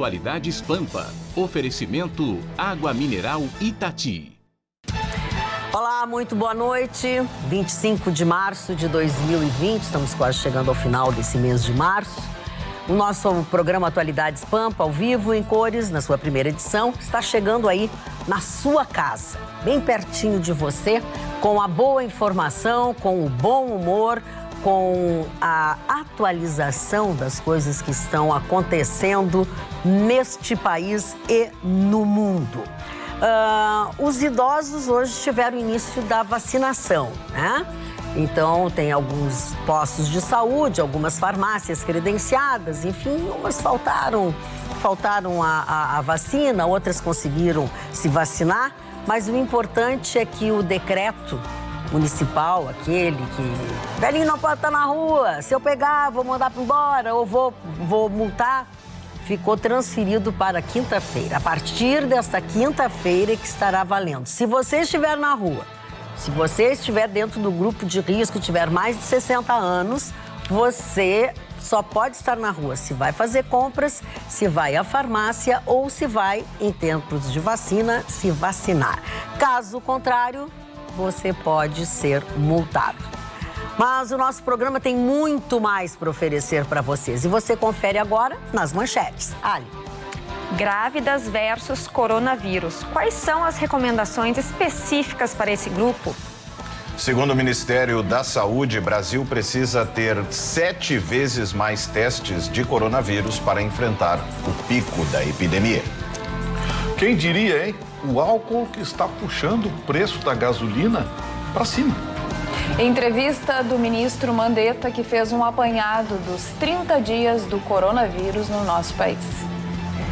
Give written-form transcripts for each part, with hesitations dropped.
Atualidades Pampa. Oferecimento Água Mineral Itati. Olá, muito boa noite. 25 de março de 2020, estamos quase chegando ao final desse mês de março. O nosso programa Atualidades Pampa, ao vivo, em cores, na sua primeira edição, está chegando aí na sua casa, bem pertinho de você, com a boa informação, com o bom humor, com a atualização das coisas que estão acontecendo neste país e no mundo. Os idosos hoje tiveram o início da vacinação, né? Então, tem alguns postos de saúde, algumas farmácias credenciadas, enfim, umas faltaram a vacina, outras conseguiram se vacinar, mas o importante é que o decreto municipal, aquele que velhinho não pode estar na rua, se eu pegar, vou mandar para embora ou vou multar, ficou transferido para quinta-feira. A partir desta quinta-feira que estará valendo. Se você estiver na rua, se você estiver dentro do grupo de risco, tiver mais de 60 anos, você só pode estar na rua se vai fazer compras, se vai à farmácia ou se vai, em tempos de vacina, se vacinar. Caso contrário, você pode ser multado. Mas o nosso programa tem muito mais para oferecer para vocês. E você confere agora nas manchetes. Ali. Grávidas versus coronavírus. Quais são as recomendações específicas para esse grupo? Segundo o Ministério da Saúde, Brasil precisa ter 7 vezes mais testes de coronavírus para enfrentar o pico da epidemia. Quem diria, hein? O álcool que está puxando o preço da gasolina para cima. Entrevista do ministro Mandetta, que fez um apanhado dos 30 dias do coronavírus no nosso país.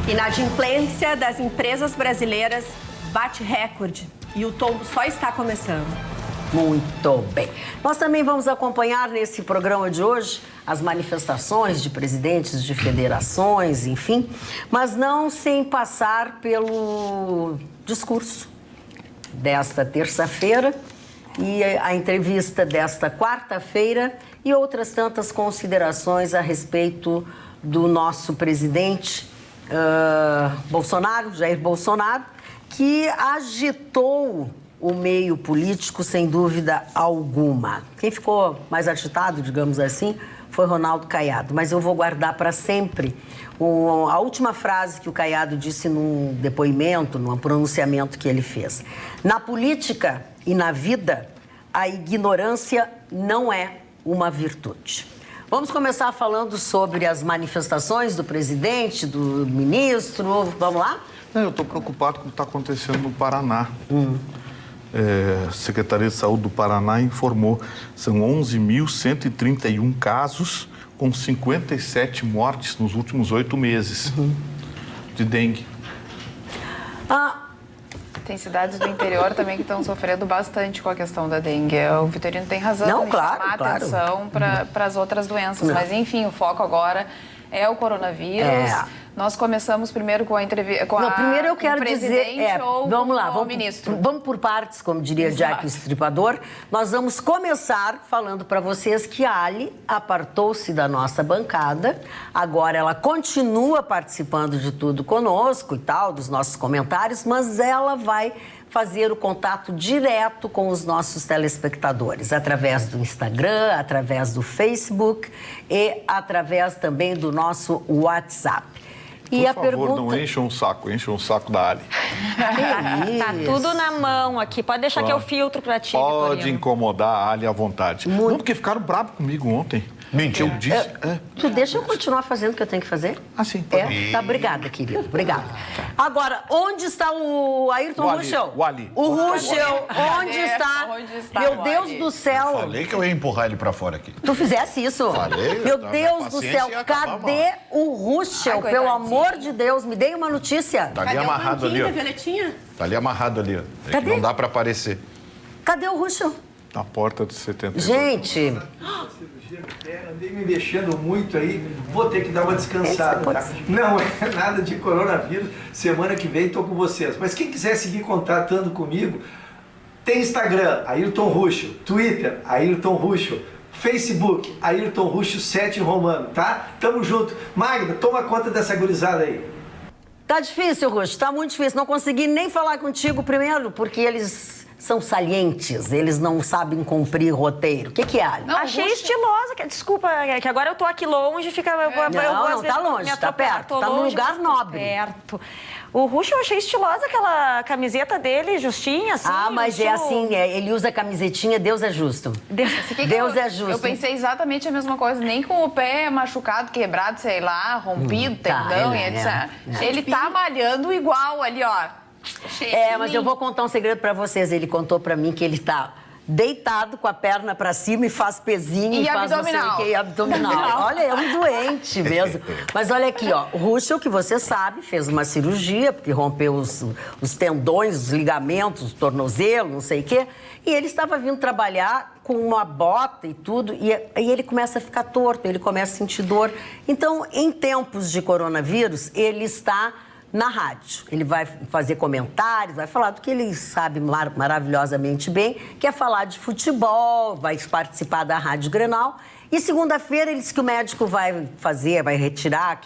Inadimplência das empresas brasileiras bate recorde e o tombo só está começando. Muito bem. Nós também vamos acompanhar nesse programa de hoje as manifestações de presidentes de federações, enfim, mas não sem passar pelo discurso desta terça-feira e a entrevista desta quarta-feira e outras tantas considerações a respeito do nosso presidente Jair Bolsonaro, que agitou o meio político, sem dúvida alguma. Quem ficou mais agitado, digamos assim, foi Ronaldo Caiado. Mas eu vou guardar para sempre a última frase que o Caiado disse num depoimento, num pronunciamento que ele fez. Na política e na vida, a ignorância não é uma virtude. Vamos começar falando sobre as manifestações do presidente, do ministro. Vamos lá? Eu estou preocupado com o que está acontecendo no Paraná. A Secretaria de Saúde do Paraná informou que são 11.131 casos, com 57 mortes nos últimos 8 meses de dengue. Tem cidades do interior também que estão sofrendo bastante com a questão da dengue. O Vitorino tem razão em chamar atenção para as outras doenças. Mas, enfim, o foco agora é o coronavírus. Nós começamos primeiro com a entrevista com primeiro eu quero dizer, vamos lá, ministro. Vamos por partes, como diria Jack o Estripador. Nós vamos começar falando para vocês que a Ali apartou-se da nossa bancada. Agora ela continua participando de tudo conosco e tal, dos nossos comentários, mas ela vai fazer o contato direto com os nossos telespectadores, através do Instagram, através do Facebook e através também do nosso WhatsApp. E Por favor, não encham o saco da Ali. Tá tudo na mão aqui, pode deixar que eu filtro pra ti, Pode Vitorino. incomodar a Ali à vontade. Não, porque ficaram bravos comigo ontem. Mentira. Eu disse... Tu deixa eu continuar fazendo o que eu tenho que fazer? Sim. Tá, obrigada, querido. Obrigada. Agora, onde está o Ayrton Ruschel? O Ali. O Ruschel, onde está? Meu Deus do céu. Falei que eu ia empurrar ele pra fora aqui. Tu fizesse isso? Falei. Meu Deus do céu, cadê o Ruschel? Pelo amor de Deus, me dê uma notícia. Tá ali amarrado ali, ó. Violetinha? Tá ali amarrado ali, ó. Cadê? Não dá pra aparecer. Cadê o Ruschel? Na porta de 70. Gente... Andei me mexendo muito aí, vou ter que dar uma descansada, tá? Não é nada de coronavírus, semana que vem estou com vocês. Mas quem quiser seguir contatando comigo, tem Instagram, Ayrton Ruschel, Twitter, Ayrton Ruschel, Facebook, Ayrton Ruschel 7 em romano, tá? Tamo junto. Magda, toma conta dessa gurizada aí. Tá difícil, Russo, tá muito difícil. Não consegui nem falar contigo primeiro, porque eles são salientes, eles não sabem cumprir roteiro. O que é, Ali? Não, achei estilosa. Desculpa, que agora eu tô aqui longe, fica... Não, tá longe, tá perto. Tá num lugar nobre. Perto. O Russo, eu achei estilosa aquela camiseta dele, justinha, assim. Mas estilo... é assim, ele usa camisetinha, Deus é justo. Deus é justo. Eu pensei exatamente a mesma coisa, nem com o pé machucado, quebrado, sei lá, rompido, tendão e etc. Ele tá malhando igual ali, ó. Mas eu vou contar um segredo pra vocês. Ele contou pra mim que ele tá deitado com a perna pra cima e faz pezinho e faz abdominal. Não sei o que, abdominal. Olha, é um doente mesmo. Mas olha aqui, ó, o Russo, que você sabe, fez uma cirurgia, porque rompeu os tendões, os ligamentos, o tornozelo, não sei o quê, e ele estava vindo trabalhar com uma bota e tudo, e aí ele começa a ficar torto, ele começa a sentir dor. Então, em tempos de coronavírus, ele está na rádio. Ele vai fazer comentários, vai falar do que ele sabe maravilhosamente bem, que é falar de futebol, vai participar da Rádio Grenal. E segunda-feira ele disse que o médico vai retirar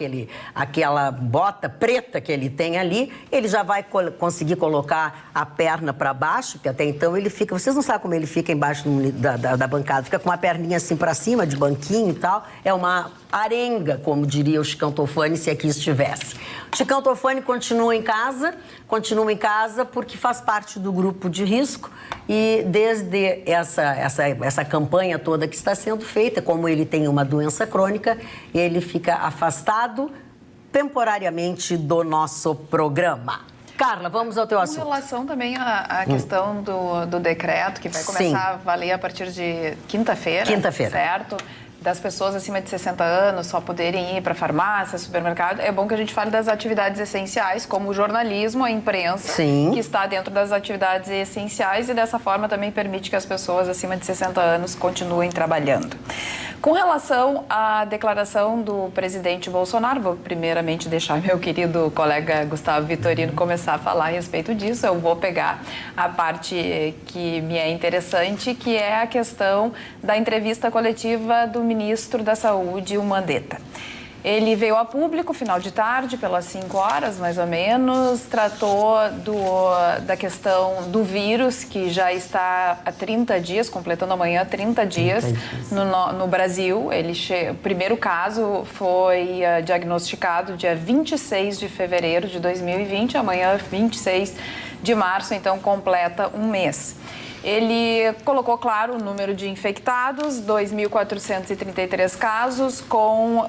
aquela bota preta que ele tem ali, ele já vai conseguir colocar a perna para baixo, que até então ele fica... Vocês não sabem como ele fica embaixo da bancada, fica com uma perninha assim para cima, de banquinho e tal. É uma arenga, como diria o Chicão Tofani, se aqui estivesse. O Chicão Tofani continua em casa porque faz parte do grupo de risco e desde essa campanha toda que está sendo feita, como ele tem uma doença crônica, ele fica afastado temporariamente do nosso programa. Carla, vamos ao teu assunto. Com relação também à questão do decreto, que vai começar a valer a partir de quinta-feira. Certo? Das pessoas acima de 60 anos só poderem ir para farmácia, supermercado. É bom que a gente fale das atividades essenciais, como o jornalismo, a imprensa, que está dentro das atividades essenciais e dessa forma também permite que as pessoas acima de 60 anos continuem trabalhando. Com relação à declaração do presidente Bolsonaro, vou primeiramente deixar meu querido colega Gustavo Vitorino começar a falar a respeito disso. Eu vou pegar a parte que me é interessante, que é a questão da entrevista coletiva do ministro da Saúde, o Mandetta. Ele veio a público, final de tarde, pelas 5 horas, mais ou menos, tratou da questão do vírus, que já está há 30 dias, completando amanhã 30 dias no Brasil. O primeiro caso foi diagnosticado dia 26 de fevereiro de 2020, amanhã 26 de março, então completa um mês. Ele colocou, claro, o número de infectados, 2.433 casos, com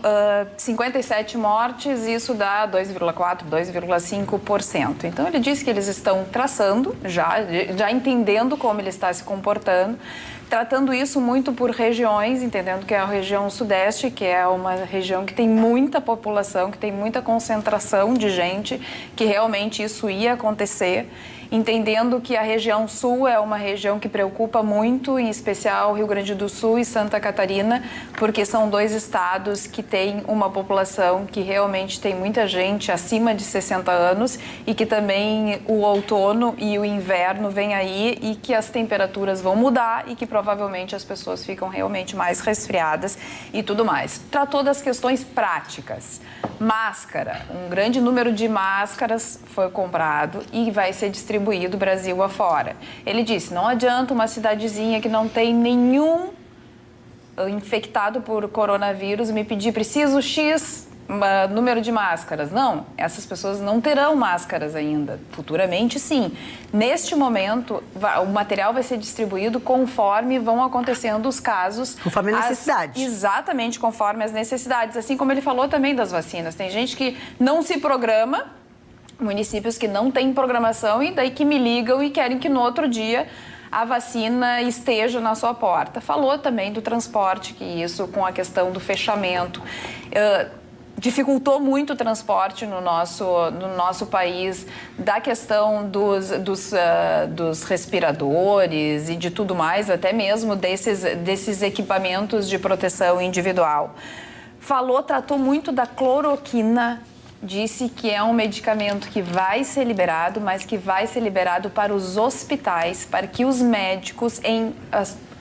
57 mortes, isso dá 2,4%, 2,5%. Então, ele disse que eles estão traçando, já entendendo como ele está se comportando, tratando isso muito por regiões, entendendo que é a região sudeste, que é uma região que tem muita população, que tem muita concentração de gente, que realmente isso ia acontecer, entendendo que a região sul é uma região que preocupa muito, em especial Rio Grande do Sul e Santa Catarina, porque são 2 estados que têm uma população que realmente tem muita gente acima de 60 anos e que também o outono e o inverno vêm aí e que as temperaturas vão mudar e que provavelmente as pessoas ficam realmente mais resfriadas e tudo mais. Tratou das questões práticas. Máscara, um grande número de máscaras foi comprado e vai ser distribuído Brasil afora. Ele disse, não adianta uma cidadezinha que não tem nenhum infectado por coronavírus me pedir, preciso X número de máscaras. Não, essas pessoas não terão máscaras ainda. Futuramente, sim. Neste momento, o material vai ser distribuído conforme vão acontecendo os casos. Conforme a necessidade. Exatamente, conforme as necessidades. Assim como ele falou também das vacinas. Tem gente que não se programa, municípios que não têm programação e daí que me ligam e querem que no outro dia a vacina esteja na sua porta. Falou também do transporte, que isso com a questão do fechamento dificultou muito o transporte no nosso país, da questão dos respiradores e de tudo mais, até mesmo desses equipamentos de proteção individual. Tratou muito da cloroquina, disse que é um medicamento que vai ser liberado, mas que vai ser liberado para os hospitais, para que os médicos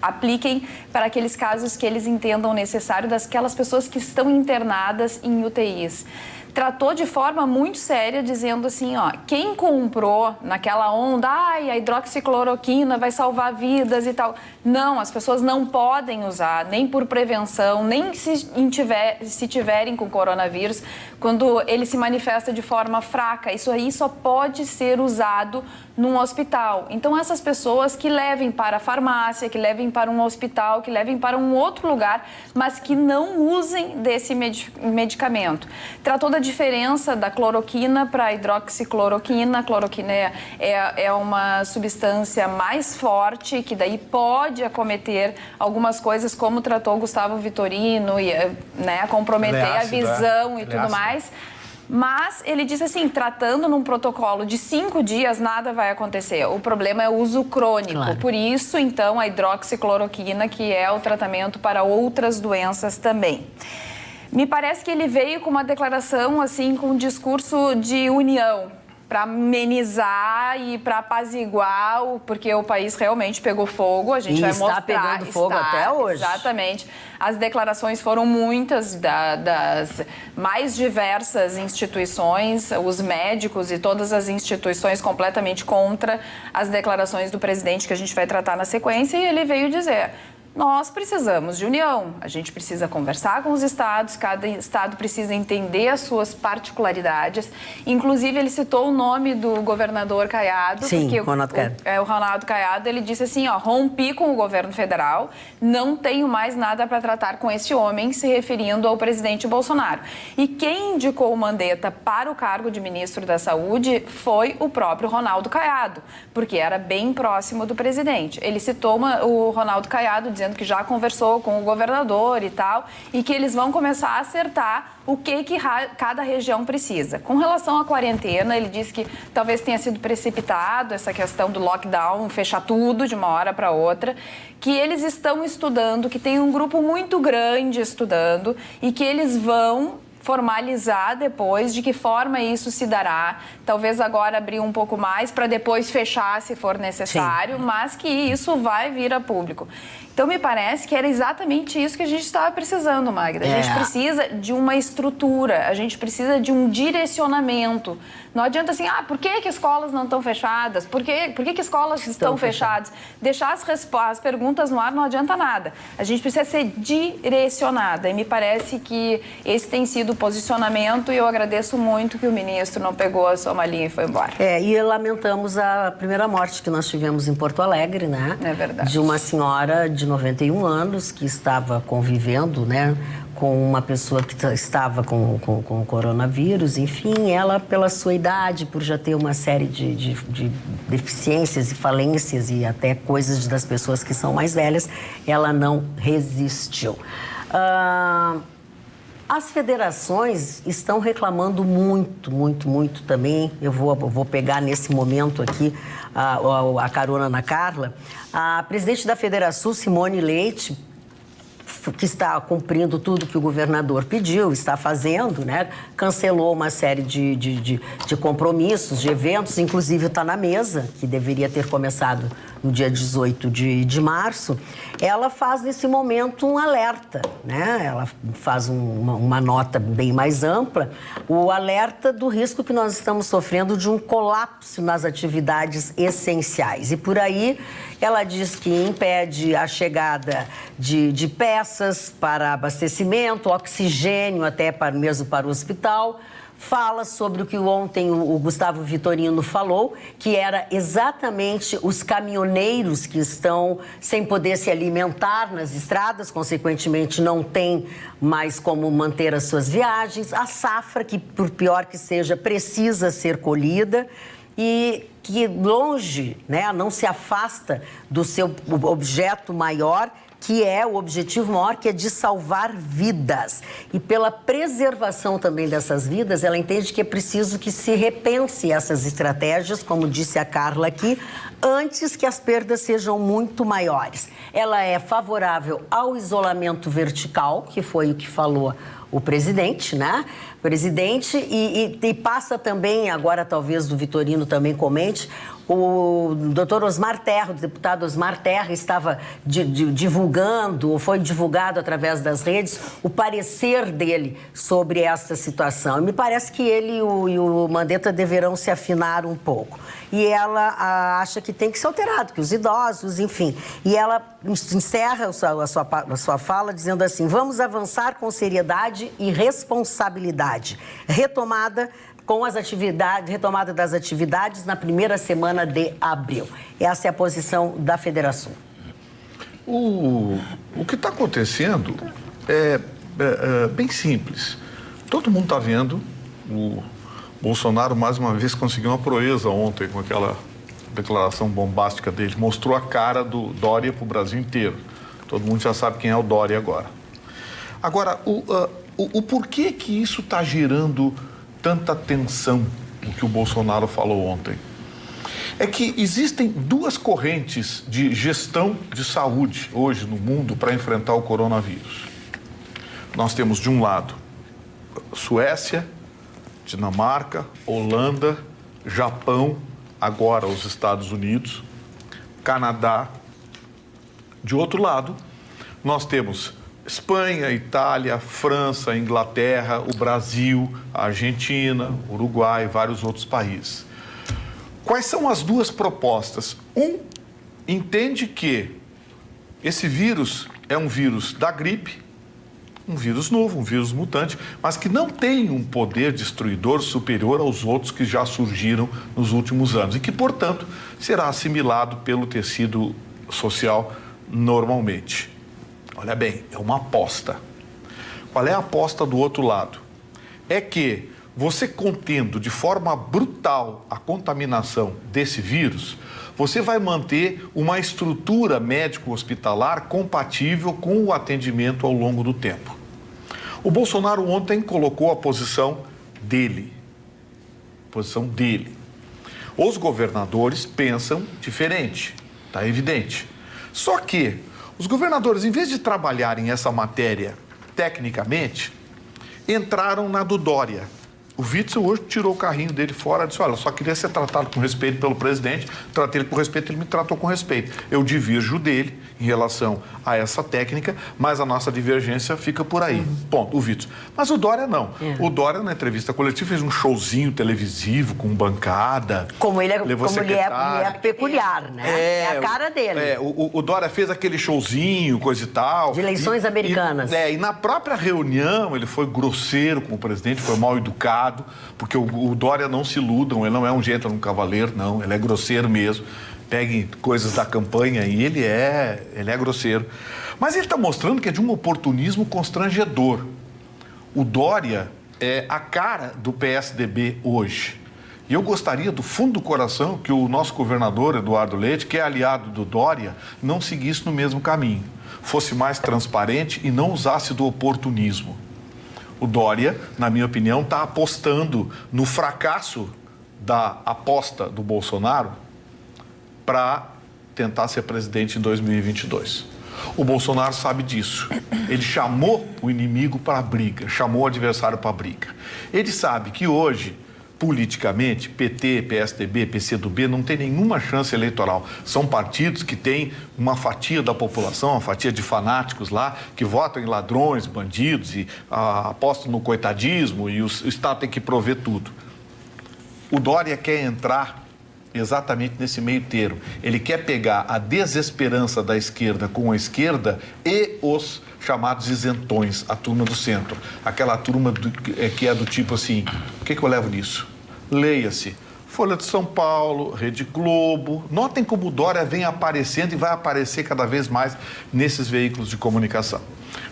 apliquem para aqueles casos que eles entendam necessário, daquelas pessoas que estão internadas em UTIs. tratou de forma muito séria, dizendo assim, ó, quem comprou naquela onda, a hidroxicloroquina vai salvar vidas e tal. Não, as pessoas não podem usar, nem por prevenção, nem se tiverem com coronavírus, quando ele se manifesta de forma fraca. Isso aí só pode ser usado num hospital. Então, essas pessoas que levem para a farmácia, que levem para um hospital, que levem para um outro lugar, mas que não usem desse medicamento. Tratou da diferença da cloroquina para a hidroxicloroquina. A cloroquina é uma substância mais forte, que daí pode acometer algumas coisas, como tratou Gustavo Vitorino, e, né, comprometer a visão e tudo mais. Mas ele disse assim, tratando num protocolo de 5 dias, nada vai acontecer. O problema é o uso crônico. Claro. Por isso, então, a hidroxicloroquina, que é o tratamento para outras doenças também. Me parece que ele veio com uma declaração, assim, com um discurso de união, para amenizar e para apaziguar, porque o país realmente pegou fogo. A gente vai mostrar. Está pegando fogo até hoje. Exatamente. As declarações foram muitas das mais diversas instituições, os médicos e todas as instituições completamente contra as declarações do presidente, que a gente vai tratar na sequência, e ele veio dizer: nós precisamos de união, a gente precisa conversar com os estados, cada estado precisa entender as suas particularidades. Inclusive, ele citou o nome do governador Caiado. Sim, porque Ronaldo Caiado. O Ronaldo Caiado, ele disse assim, ó, rompi com o governo federal, não tenho mais nada para tratar com esse homem, se referindo ao presidente Bolsonaro. E quem indicou o Mandetta para o cargo de ministro da Saúde foi o próprio Ronaldo Caiado, porque era bem próximo do presidente. Ele citou o Ronaldo Caiado, dizendo que já conversou com o governador e tal, e que eles vão começar a acertar o que cada região precisa. Com relação à quarentena, ele disse que talvez tenha sido precipitado essa questão do lockdown, fechar tudo de uma hora para outra, que eles estão estudando, que tem um grupo muito grande estudando e que eles vão formalizar depois de que forma isso se dará. Talvez agora abrir um pouco mais para depois fechar se for necessário, sim, mas que isso vai vir a público. Então, me parece que era exatamente isso que a gente estava precisando, Magda. A gente precisa de uma estrutura, a gente precisa de um direcionamento. Não adianta assim, por que escolas não estão fechadas? Por que escolas estão fechadas? Deixar as perguntas no ar não adianta nada. A gente precisa ser direcionada. E me parece que esse tem sido o posicionamento, e eu agradeço muito que o ministro não pegou a sua malinha e foi embora. E lamentamos a primeira morte que nós tivemos em Porto Alegre, né? É verdade. De uma senhora de 91 anos que estava convivendo, né, com uma pessoa que estava com coronavírus. Enfim, ela, pela sua idade, por já ter uma série de deficiências e falências e até coisas das pessoas que são mais velhas, ela não resistiu. As federações estão reclamando muito também. Eu vou pegar nesse momento aqui a carona na Carla. A presidente da Federação, Simone Leite, que está cumprindo tudo que o governador pediu, está fazendo, né? Cancelou uma série de compromissos, de eventos, inclusive está na mesa, que deveria ter começado no dia 18 de março. Ela faz, nesse momento, um alerta, né? Ela faz uma nota bem mais ampla, o alerta do risco que nós estamos sofrendo de um colapso nas atividades essenciais. E por aí, ela diz que impede a chegada de peças para abastecimento, oxigênio até mesmo para o hospital. Fala sobre o que ontem o Gustavo Vitorino falou, que era exatamente os caminhoneiros que estão sem poder se alimentar nas estradas, consequentemente não tem mais como manter as suas viagens. A safra, que por pior que seja, precisa ser colhida, e que longe, né, não se afasta do seu objeto maior, que é o objetivo maior, que é de salvar vidas. E pela preservação também dessas vidas, ela entende que é preciso que se repense essas estratégias, como disse a Carla aqui, antes que as perdas sejam muito maiores. Ela é favorável ao isolamento vertical, que foi o que falou o presidente, né? E passa também, agora talvez o Vitorino também comente, O doutor Osmar Terra, o deputado Osmar Terra, estava divulgando, ou foi divulgado através das redes, o parecer dele sobre essa situação. E me parece que ele e o Mandetta deverão se afinar um pouco. E ela acha que tem que ser alterado, que os idosos, enfim. E ela encerra a sua fala dizendo assim: vamos avançar com seriedade e responsabilidade. Retomada das atividades na primeira semana de abril. Essa é a posição da federação. O que está acontecendo é bem simples. Todo mundo está vendo. O Bolsonaro, mais uma vez, conseguiu uma proeza ontem com aquela declaração bombástica dele. Mostrou a cara do Dória para o Brasil inteiro. Todo mundo já sabe quem é o Dória agora. Agora, o porquê que isso está gerando tanta tensão, o que o Bolsonaro falou ontem? É que existem duas correntes de gestão de saúde hoje no mundo para enfrentar o coronavírus. Nós temos, de um lado, Suécia, Dinamarca, Holanda, Japão, agora os Estados Unidos, Canadá. De outro lado, nós temos Espanha, Itália, França, Inglaterra, o Brasil, a Argentina, Uruguai e vários outros países. Quais são as duas propostas? Um entende que esse vírus é um vírus da gripe, um vírus novo, um vírus mutante, mas que não tem um poder destruidor superior aos outros que já surgiram nos últimos anos e que, portanto, será assimilado pelo tecido social normalmente. Olha bem, é uma aposta. Qual é a aposta do outro lado? É que você contendo de forma brutal a contaminação desse vírus, você vai manter uma estrutura médico-hospitalar compatível com o atendimento ao longo do tempo. O Bolsonaro ontem colocou a posição dele. Os governadores pensam diferente, está evidente. Só que os governadores, em vez de trabalharem essa matéria tecnicamente, entraram na do Dória. O Witzel hoje tirou o carrinho dele fora e disse: olha, só queria ser tratado com respeito pelo presidente, tratei ele com respeito, ele me tratou com respeito. Eu divirjo dele em relação a essa técnica, mas a nossa divergência fica por aí. Ponto, o Witzel. Mas o Dória não. O Dória, na entrevista coletiva, fez um showzinho televisivo com bancada. Como ele é peculiar, né? É a cara dele. O Dória fez aquele showzinho, coisa e tal. De eleições americanas. E na própria reunião ele foi grosseiro com o presidente, foi mal educado. Porque o Dória, não se iludam, ele não é um gentleman cavaleiro, não, ele é grosseiro mesmo. Peguem coisas da campanha e ele é grosseiro. Mas ele está mostrando que é de um oportunismo constrangedor. O Dória é a cara do PSDB hoje. E eu gostaria, do fundo do coração, que o nosso governador, Eduardo Leite, que é aliado do Dória, não seguisse no mesmo caminho. Fosse mais transparente e não usasse do oportunismo. O Dória, na minha opinião, está apostando no fracasso da aposta do Bolsonaro para tentar ser presidente em 2022. O Bolsonaro sabe disso. Ele chamou o inimigo para a briga, chamou o adversário para a briga. Ele sabe que hoje, politicamente, PT, PSDB, PCdoB não tem nenhuma chance eleitoral. São partidos que têm uma fatia da população, uma fatia de fanáticos lá, que votam em ladrões, bandidos e apostam no coitadismo e o Estado tem que prover tudo. O Dória quer entrar exatamente nesse meio termo. Ele quer pegar a desesperança da esquerda com a esquerda e os chamados isentões, a turma do centro. Aquela turma que é do tipo assim, o que eu levo nisso? Leia-se Folha de São Paulo, Rede Globo. Notem como o Dória vem aparecendo e vai aparecer cada vez mais nesses veículos de comunicação.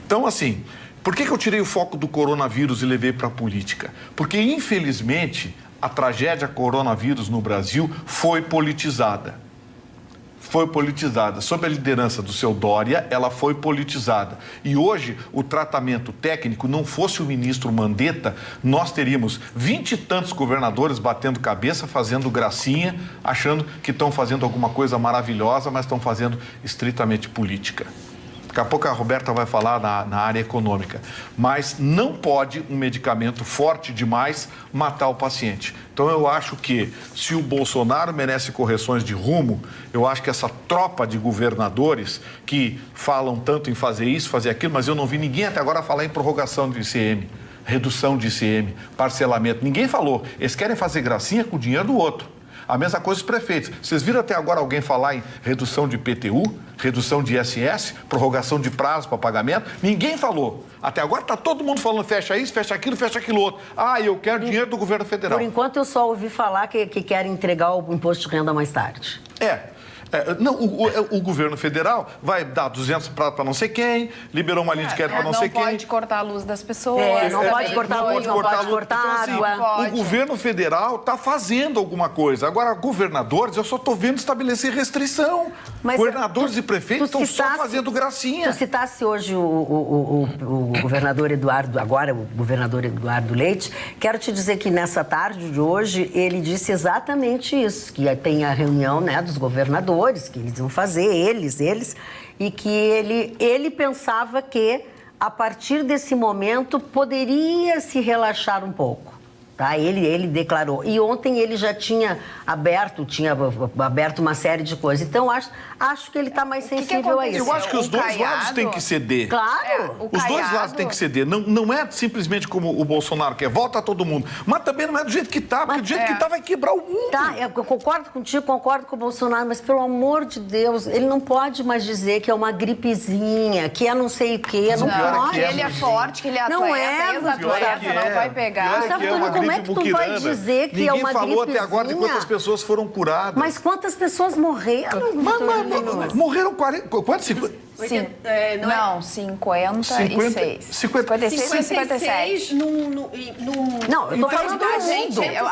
Então, assim, por que eu tirei o foco do coronavírus e levei para a política? Porque, infelizmente, a tragédia coronavírus no Brasil foi politizada. Sob a liderança do seu Dória, ela foi politizada. E hoje, o tratamento técnico, não fosse o ministro Mandetta, nós teríamos 20 e tantos governadores batendo cabeça, fazendo gracinha, achando que estão fazendo alguma coisa maravilhosa, mas estão fazendo estritamente política. Daqui a pouco a Roberta vai falar na área econômica. Mas não pode um medicamento forte demais matar o paciente. Então eu acho que se o Bolsonaro merece correções de rumo, eu acho que essa tropa de governadores que falam tanto em fazer isso, fazer aquilo, mas eu não vi ninguém até agora falar em prorrogação de ICM, redução de ICM, parcelamento. Ninguém falou. Eles querem fazer gracinha com o dinheiro do outro. A mesma coisa os prefeitos. Vocês viram até agora alguém falar em redução de IPTU, redução de ISS, prorrogação de prazo para pagamento? Ninguém falou. Até agora está todo mundo falando fecha isso, fecha aquilo outro. Ah, eu quero dinheiro do governo federal. Por enquanto eu só ouvi falar que querem entregar o imposto de renda mais tarde. Não, o governo federal vai dar 200 para não sei quem, liberou uma linha de crédito para não sei quem. Não pode cortar a luz das pessoas. Não pode cortar a luz, não pode cortar a água. Então, o governo federal está fazendo alguma coisa. Agora, governadores, eu só estou vendo estabelecer restrição. Mas governadores e prefeitos estão só fazendo gracinha. Tu citasse hoje o governador Eduardo, agora o governador Eduardo Leite. Quero te dizer que nessa tarde de hoje, ele disse exatamente isso, que tem a reunião, né, dos governadores, que eles iam fazer, eles, e que ele pensava que, a partir desse momento, poderia se relaxar um pouco. Tá? Ele declarou. E ontem ele já tinha aberto uma série de coisas. Então, acho que ele está mais sensível a isso. Eu acho que os dois lados têm que ceder. Claro. Os dois lados têm que ceder. Não é simplesmente como o Bolsonaro quer, volta todo mundo. Mas também não é do jeito que está, porque do jeito que está vai quebrar o mundo. Tá, eu concordo contigo, concordo com o Bolsonaro, mas pelo amor de Deus, ele não pode mais dizer que é uma gripezinha, que é não sei o quê. Não pode. Ele é forte, que ele é atleta, não é, ex-atleta, não vai pegar. Como é que tu vai dizer que é uma gripezinha? Ninguém falou até agora de quantas pessoas foram curadas. Mas quantas pessoas morreram? Morreram 40... Quantos? 56. 57. Não, eu tô falando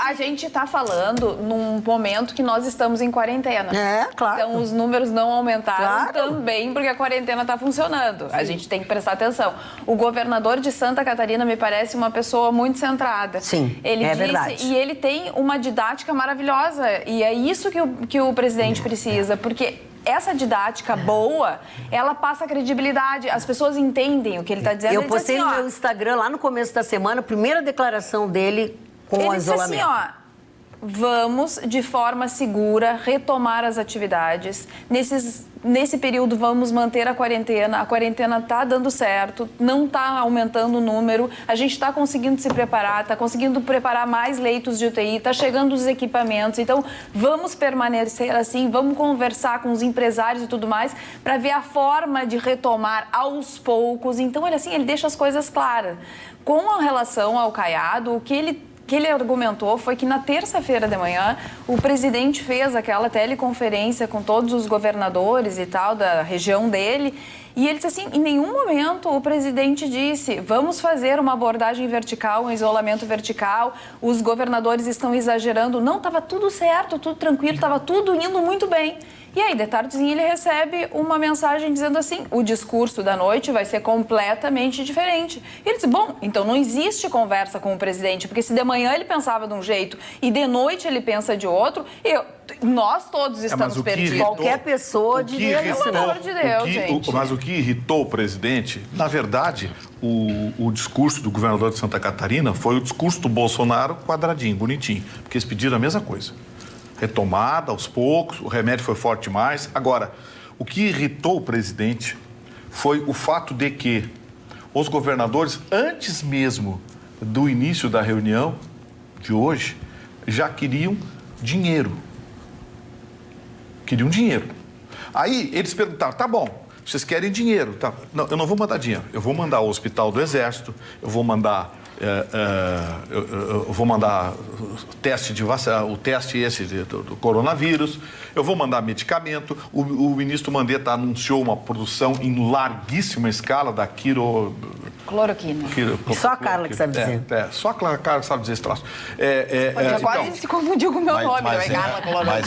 a gente está falando num momento que nós estamos em quarentena. Claro. Então, os números não aumentaram também porque a quarentena está funcionando. Sim. A gente tem que prestar atenção. O governador de Santa Catarina me parece uma pessoa muito centrada. Sim, ele disse, verdade. E ele tem uma didática maravilhosa. E é isso que o presidente precisa, porque essa didática boa, ela passa credibilidade. As pessoas entendem o que ele está dizendo. Eu postei no meu Instagram, lá no começo da semana, a primeira declaração dele com o isolamento. Ele disse assim, vamos, de forma segura, retomar as atividades. Nesse período, vamos manter a quarentena. A quarentena está dando certo, não está aumentando o número. A gente está conseguindo se preparar, está conseguindo preparar mais leitos de UTI, está chegando os equipamentos. Então, vamos permanecer assim, vamos conversar com os empresários e tudo mais, para ver a forma de retomar aos poucos. Então, ele deixa as coisas claras. Com relação ao Caiado, o que ele argumentou foi que na terça-feira de manhã o presidente fez aquela teleconferência com todos os governadores e tal da região dele e ele disse assim, em nenhum momento o presidente disse vamos fazer uma abordagem vertical, um isolamento vertical, os governadores estão exagerando. Não, estava tudo certo, tudo tranquilo, estava tudo indo muito bem. E aí, de tardezinha, ele recebe uma mensagem dizendo assim, o discurso da noite vai ser completamente diferente. E ele disse, bom, então não existe conversa com o presidente, porque se de manhã ele pensava de um jeito e de noite ele pensa de outro, nós todos estamos perdidos. Qualquer pessoa diria isso. Pelo amor de Deus, gente. Mas o que irritou o presidente, na verdade, o discurso do governador de Santa Catarina foi o discurso do Bolsonaro quadradinho, bonitinho, porque eles pediram a mesma coisa. Retomada aos poucos, o remédio foi forte demais. Agora, o que irritou o presidente foi o fato de que os governadores, antes mesmo do início da reunião de hoje, já queriam dinheiro. Aí eles perguntaram, tá bom, vocês querem dinheiro? Tá. Não, eu não vou mandar dinheiro, eu vou mandar o hospital do Exército, eu vou mandar teste de vacina, o teste do coronavírus, eu vou mandar medicamento. O ministro Mandetta anunciou uma produção em larguíssima escala da Cloroquina. Só a Carla que sabe dizer. Só a Carla que sabe dizer esse troço. Já quase se confundiu com o meu nome, não é Carla Cloroquina.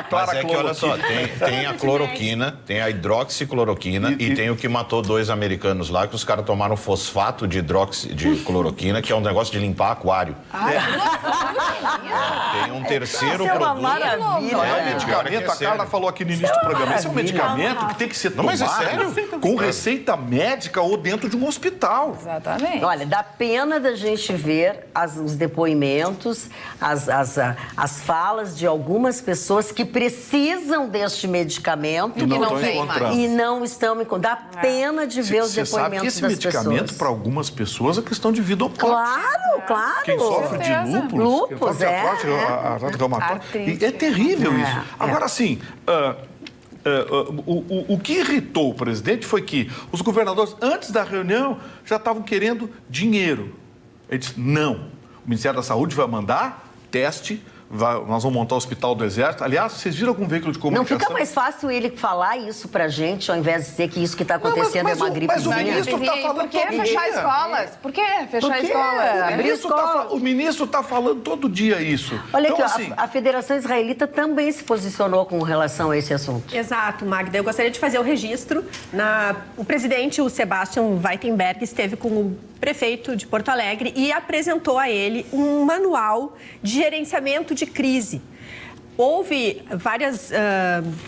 Mas é que, olha só, tem a cloroquina, tem a hidroxicloroquina e tem o que matou 2 americanos lá, que os caras tomaram fosfato de cloroquina, que é um negócio de limpar aquário. Tem um terceiro produto. É uma maravilha. Medicamento, a Carla falou aqui no início do programa, esse é um medicamento que tem que ser tomado mas é sério? com receita médica ou dentro de um hospital. Exatamente. Olha, dá pena da gente ver os depoimentos, as falas de algumas pessoas que precisam deste medicamento e não estão encontrando. Dá pena de ver os depoimentos das pessoas. Você sabe que esse medicamento, para algumas pessoas, é questão de vida ou morte. Claro. Quem sofre de lúpus, é terrível isso. Agora, assim... O que irritou o presidente foi que os governadores, antes da reunião, já estavam querendo dinheiro. Ele disse, não, o Ministério da Saúde vai mandar teste, nós vamos montar o Hospital do Exército. Aliás, vocês viram algum veículo de comunicação? Não fica mais fácil ele falar isso pra gente, ao invés de dizer que isso que está acontecendo é uma gripezinha? Mas o ministro está falando por que fechar escolas? Por que fechar escolas? O ministro está falando todo dia isso. Olha então, aqui, assim... a Federação Israelita também se posicionou com relação a esse assunto. Exato, Magda. Eu gostaria de fazer o registro. O presidente, o Sebastian Weitenberg, esteve com o prefeito de Porto Alegre e apresentou a ele um manual de gerenciamento de crise. Houve várias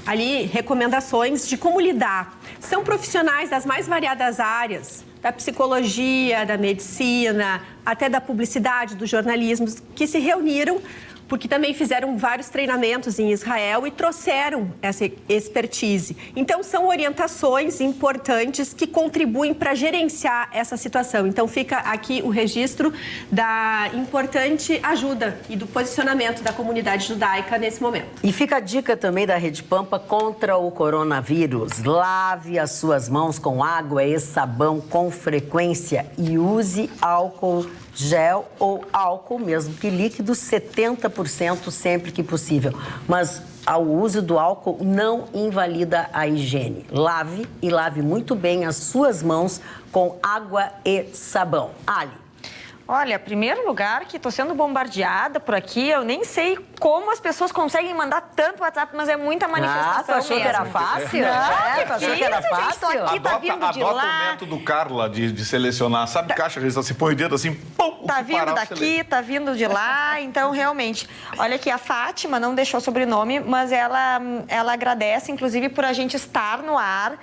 ali recomendações de como lidar. São profissionais das mais variadas áreas, da psicologia, da medicina, até da publicidade, do jornalismo, que se reuniram porque também fizeram vários treinamentos em Israel e trouxeram essa expertise. Então, são orientações importantes que contribuem para gerenciar essa situação. Então, fica aqui o registro da importante ajuda e do posicionamento da comunidade judaica nesse momento. E fica a dica também da Rede Pampa contra o coronavírus. Lave as suas mãos com água e sabão com frequência e use álcool gel ou álcool, mesmo que líquido, 70% sempre que possível. Mas o uso do álcool não invalida a higiene. Lave e lave muito bem as suas mãos com água e sabão. Ali. Olha, em primeiro lugar, que estou sendo bombardeada por aqui, eu nem sei como as pessoas conseguem mandar tanto WhatsApp, mas é muita manifestação tu achou mesmo. Que era fácil? Não, achou que era fácil? Aqui, tá vindo de lá. Adota o método Carla de selecionar, sabe, caixa registrada, você põe o dedo assim, pum, tá vindo daqui, tá vindo de lá, então realmente. Olha aqui, a Fátima não deixou sobrenome, mas ela agradece, inclusive, por a gente estar no ar,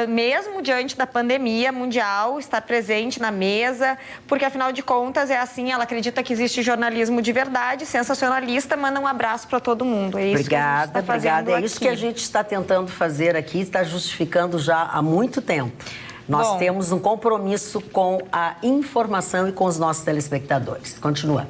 mesmo diante da pandemia mundial, estar presente na mesa, porque afinal de contas é assim, ela acredita que existe jornalismo de verdade, sensacionalista, manda um abraço para todo mundo. É isso obrigada, obrigada. É isso que a gente está tentando fazer aqui, está justificando já há muito tempo. Nós temos um compromisso com a informação e com os nossos telespectadores. Continua.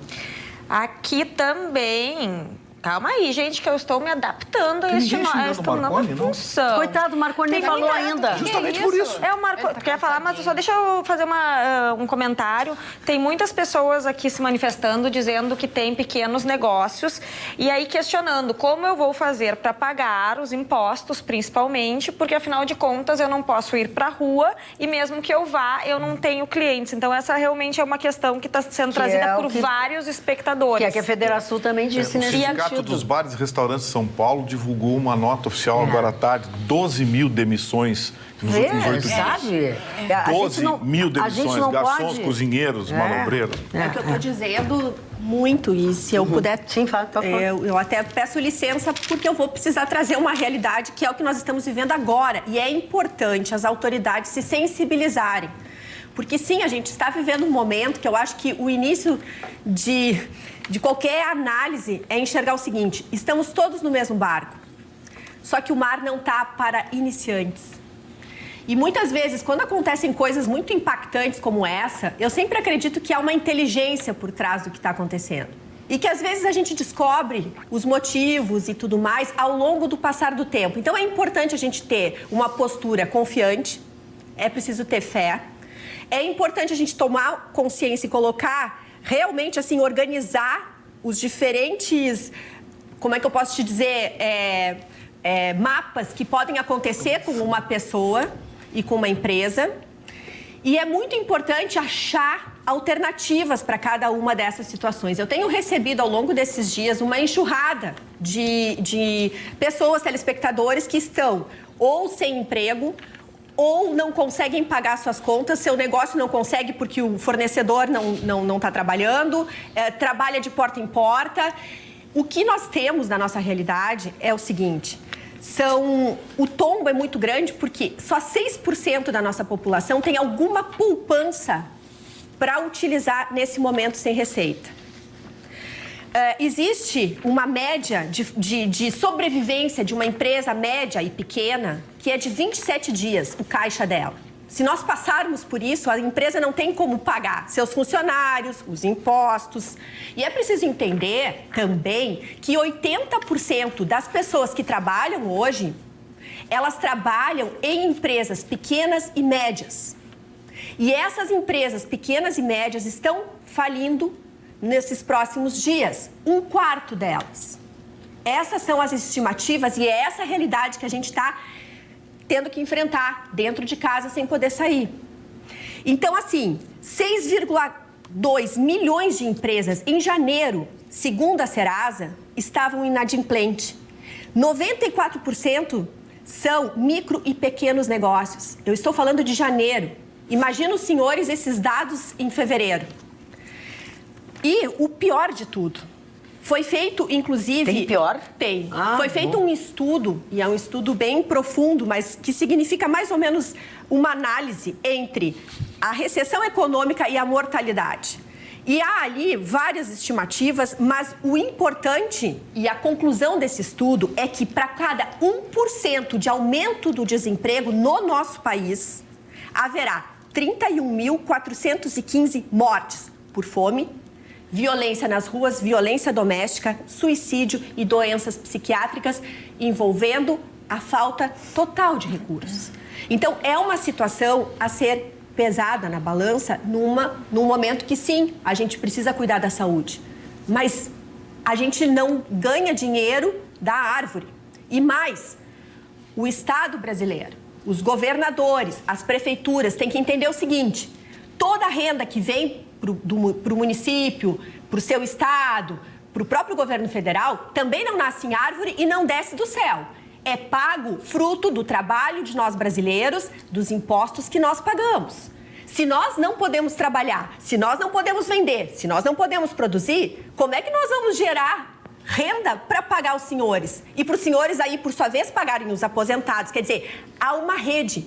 Aqui também... Calma aí, gente, que eu estou me adaptando a esta nova função. Coitado, o Marconi nem falou ainda. Justamente por isso. É o Marconi. Tu quer falar, mas só deixa eu fazer um comentário. Tem muitas pessoas aqui se manifestando, dizendo que tem pequenos negócios. E aí questionando como eu vou fazer para pagar os impostos, principalmente, porque afinal de contas eu não posso ir para a rua e mesmo que eu vá, eu não tenho clientes. Então essa realmente é uma questão que está sendo trazida por vários espectadores. Que a Federação também disse nesse sentido. O Sindicato dos Bares e Restaurantes de São Paulo divulgou uma nota oficial agora à tarde, 12 mil demissões nos últimos 8 dias. Sabe? 12 mil demissões, garçons, cozinheiros, manobreiros. É o que eu estou dizendo muito, e se eu puder... Sim, fala. Eu até peço licença, porque eu vou precisar trazer uma realidade que é o que nós estamos vivendo agora. E é importante as autoridades se sensibilizarem. Porque, sim, a gente está vivendo um momento que eu acho que o início de qualquer análise é enxergar o seguinte: estamos todos no mesmo barco, só que o mar não está para iniciantes. E muitas vezes, quando acontecem coisas muito impactantes como essa, eu sempre acredito que há uma inteligência por trás do que está acontecendo. E que às vezes a gente descobre os motivos e tudo mais ao longo do passar do tempo. Então é importante a gente ter uma postura confiante, é preciso ter fé, é importante a gente tomar consciência e colocar... realmente, assim, organizar os diferentes, como é que eu posso te dizer, mapas que podem acontecer com uma pessoa e com uma empresa. E é muito importante achar alternativas para cada uma dessas situações. Eu tenho recebido ao longo desses dias uma enxurrada de pessoas, telespectadores, que estão ou sem emprego, ou não conseguem pagar suas contas, seu negócio não consegue porque o fornecedor não está trabalhando, trabalha de porta em porta. O que nós temos na nossa realidade é o seguinte... O tombo é muito grande porque só 6% da nossa população tem alguma poupança para utilizar nesse momento sem receita. Existe uma média de sobrevivência de uma empresa média e pequena que é de 27 dias, o caixa dela. Se nós passarmos por isso, a empresa não tem como pagar seus funcionários, os impostos. E é preciso entender também que 80% das pessoas que trabalham hoje, elas trabalham em empresas pequenas e médias. E essas empresas pequenas e médias estão falindo nesses próximos dias, 1/4 delas. Essas são as estimativas e é essa a realidade que a gente está tendo que enfrentar dentro de casa sem poder sair. Então, assim, 6,2 milhões de empresas em janeiro, segundo a Serasa, estavam inadimplentes. 94% são micro e pequenos negócios. Eu estou falando de janeiro. Imagina os senhores esses dados em fevereiro. E o pior de tudo, foi feito, inclusive... Tem pior? Tem. Foi feito um estudo, e é um estudo bem profundo, mas que significa mais ou menos uma análise entre a recessão econômica e a mortalidade. E há ali várias estimativas, mas o importante e a conclusão desse estudo é que para cada 1% de aumento do desemprego no nosso país, haverá 31.415 mortes por fome, violência nas ruas, violência doméstica, suicídio e doenças psiquiátricas envolvendo a falta total de recursos. Então, é uma situação a ser pesada na balança num momento que, sim, a gente precisa cuidar da saúde. Mas a gente não ganha dinheiro da árvore. E mais, o Estado brasileiro, os governadores, as prefeituras têm que entender o seguinte: toda a renda que vem para o município, para o seu estado, para o próprio governo federal, também não nasce em árvore e não desce do céu. É pago fruto do trabalho de nós brasileiros, dos impostos que nós pagamos. Se nós não podemos trabalhar, se nós não podemos vender, se nós não podemos produzir, como é que nós vamos gerar renda para pagar os senhores? E para os senhores aí, por sua vez, pagarem os aposentados. Quer dizer, há uma rede.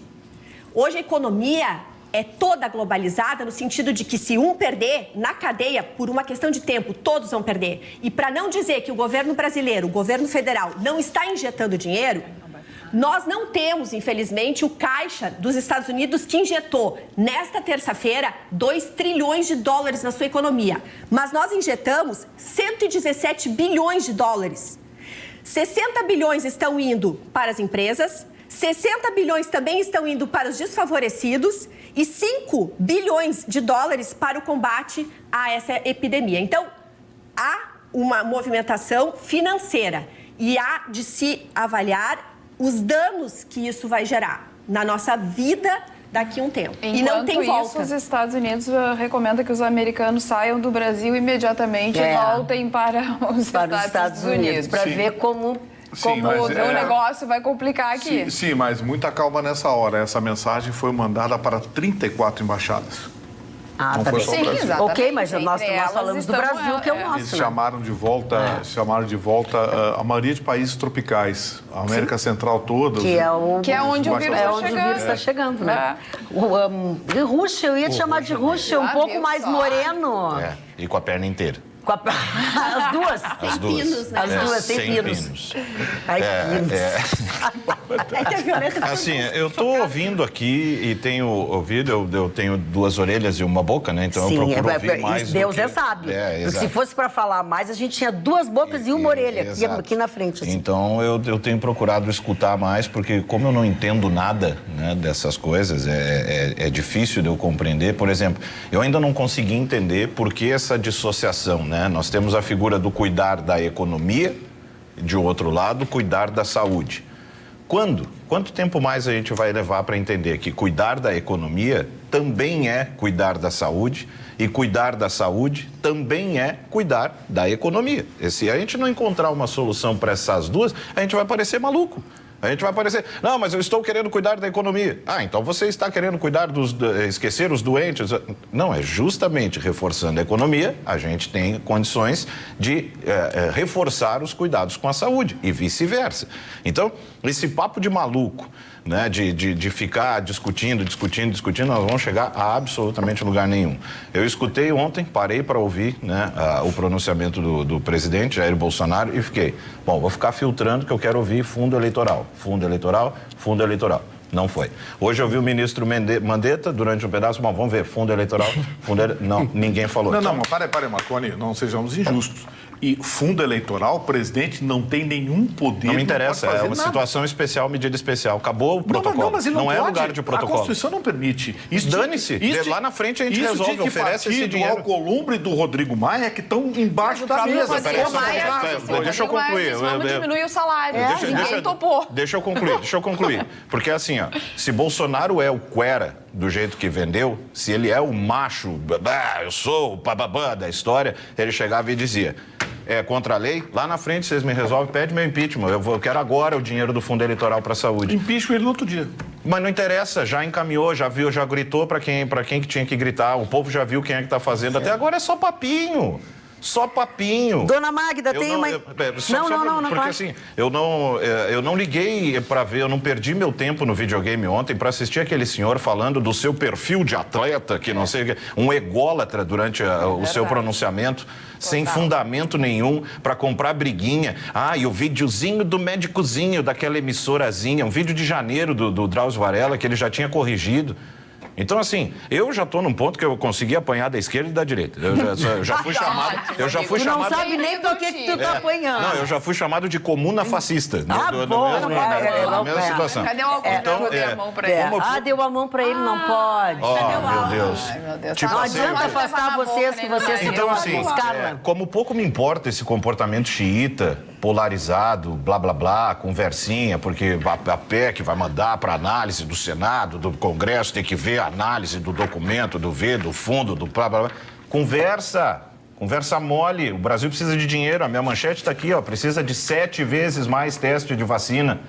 Hoje a economia é toda globalizada no sentido de que se um perder, na cadeia, por uma questão de tempo, todos vão perder. E para não dizer que o governo brasileiro, o governo federal, não está injetando dinheiro, nós não temos, infelizmente, o caixa dos Estados Unidos que injetou, nesta terça-feira, 2 trilhões de dólares na sua economia. Mas nós injetamos 117 bilhões de dólares. 60 bilhões estão indo para as empresas, 60 bilhões também estão indo para os desfavorecidos e 5 bilhões de dólares para o combate a essa epidemia. Então, há uma movimentação financeira e há de se avaliar os danos que isso vai gerar na nossa vida daqui a um tempo. E não tem volta. Os Estados Unidos recomendam que os americanos saiam do Brasil imediatamente e voltem para os Estados Unidos. Para ver como o negócio vai complicar aqui. Sim, mas muita calma nessa hora. Essa mensagem foi mandada para 34 embaixadas. Não foi só o Brasil. Exatamente. Ok, mas nós falamos do Brasil, que é o nosso. Eles chamaram de volta, a maioria de países tropicais, a América Central toda. Que é onde o vírus está chegando, né? Rússia, eu ia te chamar de Rússia, um pouco mais moreno. E com a perna inteira. As duas? As duas. Pinos, né? As duas, sem pinos. Ai, pinos. É que a Violeta... Assim, eu estou ouvindo aqui e tenho ouvido, eu tenho 2 orelhas e uma boca, né? Então eu procuro ouvir mais. Deus é sábio. Porque se fosse para falar mais, a gente tinha 2 bocas e uma orelha aqui na frente. Assim. Então eu tenho procurado escutar mais, porque como eu não entendo nada, né, dessas coisas, é difícil de eu compreender. Por exemplo, eu ainda não consegui entender por que essa dissociação, né? Nós temos a figura do cuidar da economia, de outro lado, cuidar da saúde. Quando? Quanto tempo mais a gente vai levar para entender que cuidar da economia também é cuidar da saúde e cuidar da saúde também é cuidar da economia? E se a gente não encontrar uma solução para essas duas, a gente vai parecer maluco. A gente vai parecer, não, mas eu estou querendo cuidar da economia. Ah, então você está querendo cuidar esquecer os doentes. Não, é justamente reforçando a economia, a gente tem condições de reforçar os cuidados com a saúde e vice-versa. Então, esse papo de maluco, né, de ficar discutindo, nós vamos chegar a absolutamente lugar nenhum. Eu escutei ontem, parei para ouvir, né, o pronunciamento do presidente Jair Bolsonaro e fiquei, bom, vou ficar filtrando que eu quero ouvir fundo eleitoral. Não foi. Hoje eu vi o ministro Mandetta durante um pedaço, bom, vamos ver, fundo eleitoral, não, ninguém falou. Não, mas para, Marconi, não sejamos injustos. E fundo eleitoral, o presidente não tem nenhum poder. Não me interessa, é uma situação especial, medida especial. Acabou o protocolo. Mas ele não é pode. Lugar de protocolo. A Constituição não permite. Dane-se. Lá na frente a gente resolve, oferece esse dinheiro. O Alcolumbre e do Rodrigo Maia que estão embaixo da mesa. Deixa eu concluir. Não diminui o salário. Ninguém topou. Deixa eu concluir. Porque assim, ó, se Bolsonaro é o cuera do jeito que vendeu, se ele é o macho, eu sou o bababã da história, ele chegava e dizia... contra a lei, lá na frente vocês me resolvem, pede meu impeachment, eu quero agora o dinheiro do fundo eleitoral para a saúde. Impeachment ele no outro dia. Mas não interessa, já encaminhou, já viu, já gritou para quem que tinha que gritar, o povo já viu quem é que está fazendo, até agora é só papinho. Só papinho. Dona Magda, tem uma... Não, porque assim, eu não liguei para ver, eu não perdi meu tempo no videogame ontem para assistir aquele senhor falando do seu perfil de atleta, que não sei, um ególatra durante o seu pronunciamento, sem fundamento nenhum, para comprar briguinha. E o videozinho do médicozinho, daquela emissorazinha, um vídeo de janeiro do Drauzio Varela, que ele já tinha corrigido. Então, assim, eu já estou num ponto que eu consegui apanhar da esquerda e da direita. Eu já fui chamado... Tu não sabe nem por que tu tá apanhando. Não, eu já fui chamado de comuna fascista. Na mesma situação. Cadê o Alcolumbre? Deu a mão pra ele. Deu a mão pra ele, não pode. Meu Deus. Não adianta afastar vocês, que vocês então, assim, como pouco me importa esse comportamento xiita, polarizado, blá, blá, blá, conversinha, porque a PEC vai mandar para análise do Senado, do Congresso, tem que ver a análise do documento, do do fundo, do blá, blá, blá. Conversa mole. O Brasil precisa de dinheiro. A minha manchete está aqui, ó. Precisa de 7 vezes mais teste de vacina.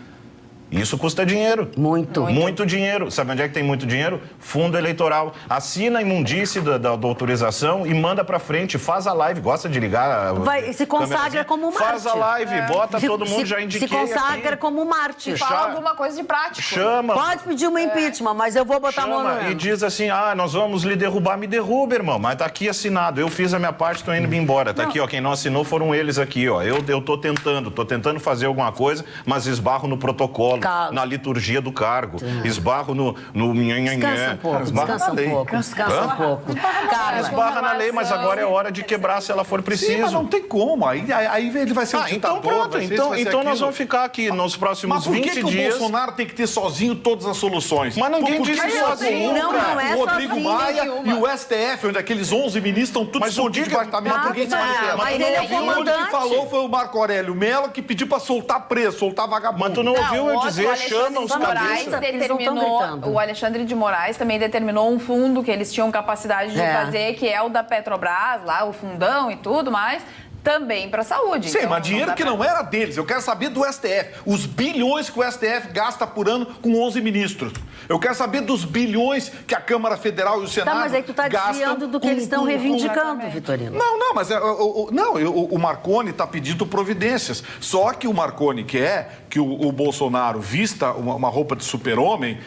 Isso custa dinheiro. Muito dinheiro. Sabe onde é que tem muito dinheiro? Fundo eleitoral. Assina a imundície da autorização e manda pra frente. Faz a live. Gosta de ligar? Se consagra como mártir. Faz a live. Bota todo mundo, já indiquei. Se consagra como mártir. Fala alguma coisa de prático. Chama. Pode pedir uma impeachment, mas eu vou botar a mão no... E diz assim, nós vamos lhe derrubar. Me derruba, irmão. Mas tá aqui assinado. Eu fiz a minha parte, tô indo embora. Tá aqui, ó. Quem não assinou foram eles aqui, ó. Eu tô tentando fazer alguma coisa, mas esbarro no protocolo. Na liturgia do cargo, esbarro no Descansa um pouco, descansa um pouco. Esbarra na lei, mas agora é hora de quebrar se ela for preciso. Sim, mas não tem como, aí ele vai ser um ditador. Então nós vamos ficar aqui nos próximos 20 dias. Mas por que o Bolsonaro tem que ter sozinho todas as soluções? Mas ninguém disse sozinho. Não é o Rodrigo sozinho Maia e o STF, onde aqueles 11 ministros estão todos escondidos debaixo da mesa. Por que se manifesta? Mas ele é o comandante. O que falou foi o Marco Aurélio Mello, que pediu para soltar preso, soltar vagabundo. Mas tu não ouviu eu dizer, chama os O Alexandre de Moraes também determinou um fundo que eles tinham capacidade de fazer, que é o da Petrobras, lá o fundão e tudo mais, também para a saúde. Sim, mas dinheiro que não era deles. Eu quero saber do STF. Os bilhões que o STF gasta por ano com 11 ministros. Eu quero saber dos bilhões que a Câmara Federal e o Senado gastam. Mas aí tu tá desviando do que eles estão reivindicando, Vitorino. Mas o Marconi está pedindo providências. Só que o Marconi quer que o Bolsonaro vista uma roupa de super-homem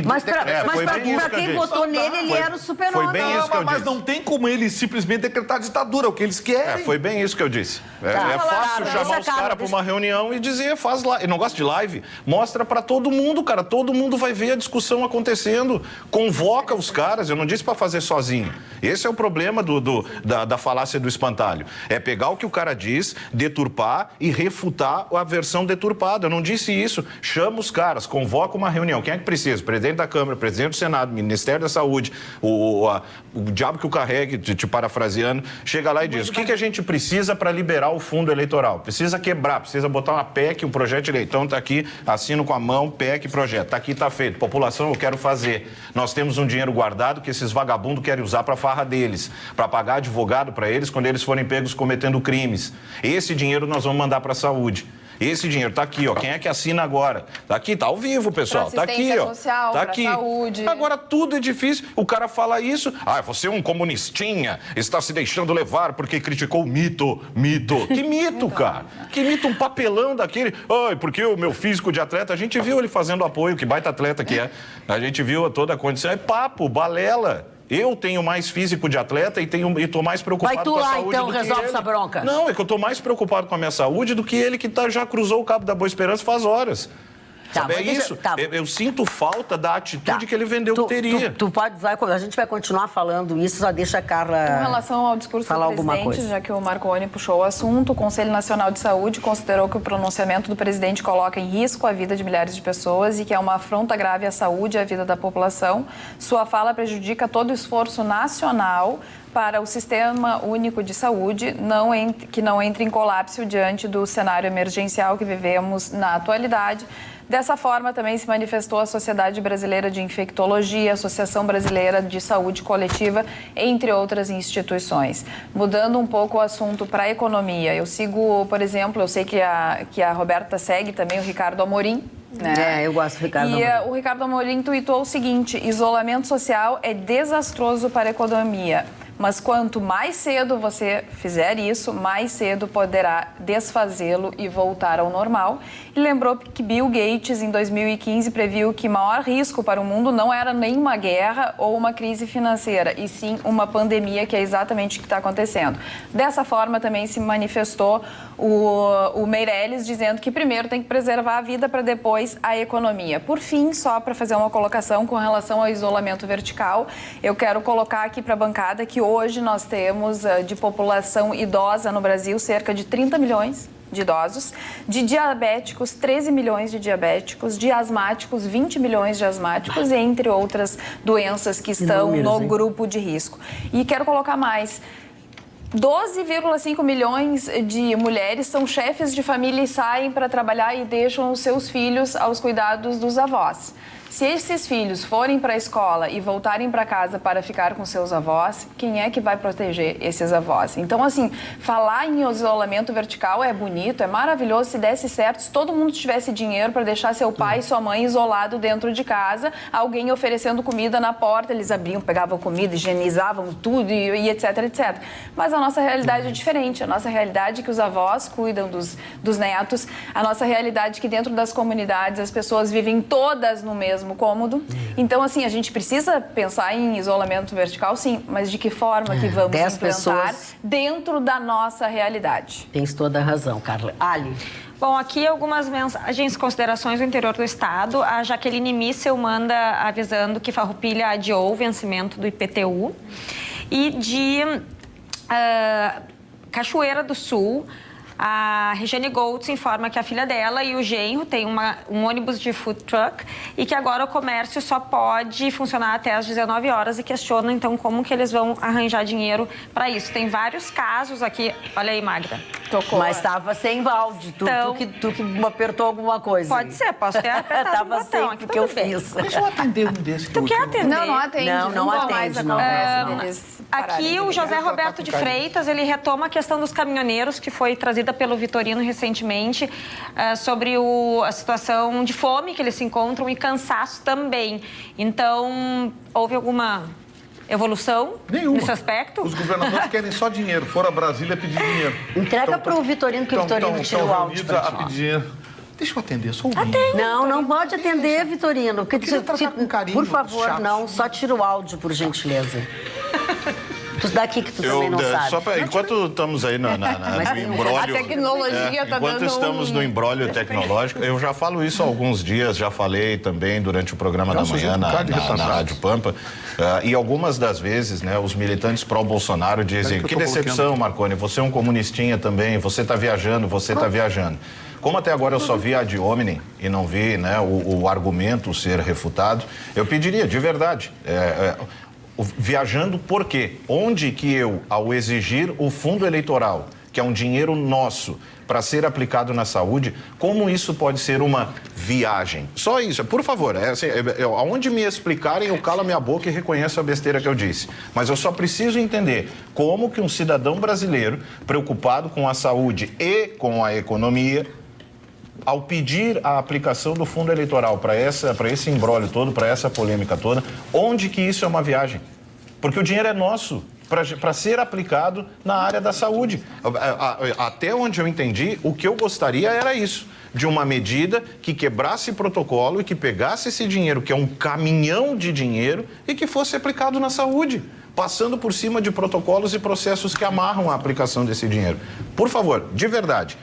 Mas para quem votou nele, ele era o super-homem. Foi bem isso que eu disse. Mas não tem como eles simplesmente decretar ditadura. O que eles querem... Foi bem isso que eu disse. É fácil chamar os caras para uma reunião e dizer, faz lá. Eu não gosto de live. Mostra para todo mundo, cara. Todo mundo vai ver a discussão acontecendo. Convoca os caras. Eu não disse para fazer sozinho. Esse é o problema da falácia do espantalho. É pegar o que o cara diz, deturpar e refutar a versão deturpada. Eu não disse isso. Chama os caras, convoca uma reunião. Quem é que precisa? Presidente da Câmara, presidente do Senado, Ministério da Saúde, o diabo que o carregue, te parafraseando, chega lá e diz, o que a gente gente precisa para liberar o fundo eleitoral? Precisa quebrar, precisa botar uma PEC, um projeto de lei. Então está aqui, assino com a mão, PEC, projeto. Está aqui, está feito. População, eu quero fazer. Nós temos um dinheiro guardado que esses vagabundos querem usar para a farra deles, para pagar advogado para eles quando eles forem pegos cometendo crimes. Esse dinheiro nós vamos mandar para a saúde. Esse dinheiro tá aqui, ó. Quem é que assina agora? Tá aqui, tá ao vivo, pessoal. Tá aqui, ó. Social, tá aqui. Saúde. Agora tudo é difícil. O cara fala isso. Ah, você é um comunistinha, está se deixando levar porque criticou o mito. Mito. Que mito, cara? Que mito, um papelão daquele. Ai, porque o meu físico de atleta, a gente viu ele fazendo apoio, que baita atleta que é. A gente viu toda a condição. É papo, balela. Eu tenho mais físico de atleta e tô mais preocupado com a saúde do que ele. Vai tu lá, então, resolve essa bronca. Não, é que eu tô mais preocupado com a minha saúde do que ele que já cruzou o Cabo da Boa Esperança faz horas. Tá, sabe, é isso. Tá. Eu sinto falta da atitude que ele vendeu que teria. A gente vai continuar falando isso, só deixa a Carla Com relação ao discurso do presidente, já que o Marconi puxou o assunto, o Conselho Nacional de Saúde considerou que o pronunciamento do presidente coloca em risco a vida de milhares de pessoas e que é uma afronta grave à saúde e à vida da população. Sua fala prejudica todo o esforço nacional para o Sistema Único de Saúde, que não entre em colapso diante do cenário emergencial que vivemos na atualidade. Dessa forma, também se manifestou a Sociedade Brasileira de Infectologia, a Associação Brasileira de Saúde Coletiva, entre outras instituições. Mudando um pouco o assunto para a economia, eu sigo, por exemplo, eu sei que a Roberta segue também o Ricardo Amorim, né? Eu gosto do Ricardo Amorim. E o Ricardo Amorim tuitou o seguinte: isolamento social é desastroso para a economia. Mas quanto mais cedo você fizer isso, mais cedo poderá desfazê-lo e voltar ao normal. E lembrou que Bill Gates, em 2015, previu que o maior risco para o mundo não era nem uma guerra ou uma crise financeira, e sim uma pandemia, que é exatamente o que está acontecendo. Dessa forma, também se manifestou o Meirelles, dizendo que primeiro tem que preservar a vida para depois a economia. Por fim, só para fazer uma colocação com relação ao isolamento vertical, eu quero colocar aqui para a bancada que hoje nós temos de população idosa no Brasil cerca de 30 milhões de idosos, de diabéticos, 13 milhões de diabéticos, de asmáticos, 20 milhões de asmáticos, entre outras doenças que estão no grupo de risco. E quero colocar mais: 12,5 milhões de mulheres são chefes de família e saem para trabalhar e deixam os seus filhos aos cuidados dos avós. Se esses filhos forem para a escola e voltarem para casa para ficar com seus avós, quem é que vai proteger esses avós? Então, assim, falar em isolamento vertical é bonito, é maravilhoso se desse certo, se todo mundo tivesse dinheiro para deixar seu pai e sua mãe isolado dentro de casa, alguém oferecendo comida na porta, eles abriam, pegavam comida, higienizavam tudo e etc, etc. Mas a nossa realidade é diferente. A nossa realidade é que os avós cuidam dos netos, a nossa realidade é que dentro das comunidades as pessoas vivem todas no mesmo cômodo. Então, assim, a gente precisa pensar em isolamento vertical, sim, mas de que forma que vamos implantar dentro da nossa realidade? Tens toda a razão, Carla. Ali. Bom, aqui algumas mensagens, considerações do interior do estado. A Jaqueline Missel manda avisando que Farroupilha adiou o vencimento do IPTU. E de Cachoeira do Sul, a Regiane Goltz informa que a filha dela e o genro têm um ônibus de food truck e que agora o comércio só pode funcionar até às 19 horas e questionam, então, como que eles vão arranjar dinheiro para isso. Tem vários casos aqui. Olha aí, Magda. Tocou. Mas estava sem balde. Tu que apertou alguma coisa. Pode ser, posso ter apertado tava sem, porque eu fiz. Deixa eu atender um desse. Tu quer atender? Não atende. Não atende, não. Aqui o José Roberto de Freitas, ele retoma a questão dos caminhoneiros, que foi trazida pelo Vitorino recentemente, sobre a situação de fome que eles se encontram e cansaço também. Então, houve alguma evolução nesse aspecto? Os governadores querem só dinheiro. Foram a Brasília pedir dinheiro. Entrega para o Vitorino, que o Vitorino tira o áudio. A pedir dinheiro. Deixa eu atender, sou ouvinte. Não pode atender, Vitorino. Porque com carinho, por favor, chato. Não, só tira o áudio, por gentileza. Tu daqui que tu também não sabe. Enquanto estamos aí no embrólio... A tecnologia está dando Enquanto estamos no embrólio tecnológico, eu já falo isso há alguns dias, já falei também durante o programa da manhã na Rádio Pampa, e algumas das vezes, né, os militantes pró-Bolsonaro dizem: que decepção, Marconi, você é um comunistinha também, você está viajando, Como até agora eu só vi ad hominem e não vi, né, o argumento ser refutado, eu pediria, de verdade, Viajando por quê? Onde que eu, ao exigir o fundo eleitoral, que é um dinheiro nosso, para ser aplicado na saúde, como isso pode ser uma viagem? Só isso, por favor, aonde me explicarem, eu calo a minha boca e reconheço a besteira que eu disse. Mas eu só preciso entender como que um cidadão brasileiro, preocupado com a saúde e com a economia, ao pedir a aplicação do fundo eleitoral para esse imbróglio todo, para essa polêmica toda, onde que isso é uma viagem? Porque o dinheiro é nosso, para ser aplicado na área da saúde. Até onde eu entendi, o que eu gostaria era isso, de uma medida que quebrasse protocolo e que pegasse esse dinheiro, que é um caminhão de dinheiro, e que fosse aplicado na saúde, passando por cima de protocolos e processos que amarram a aplicação desse dinheiro. Por favor, de verdade,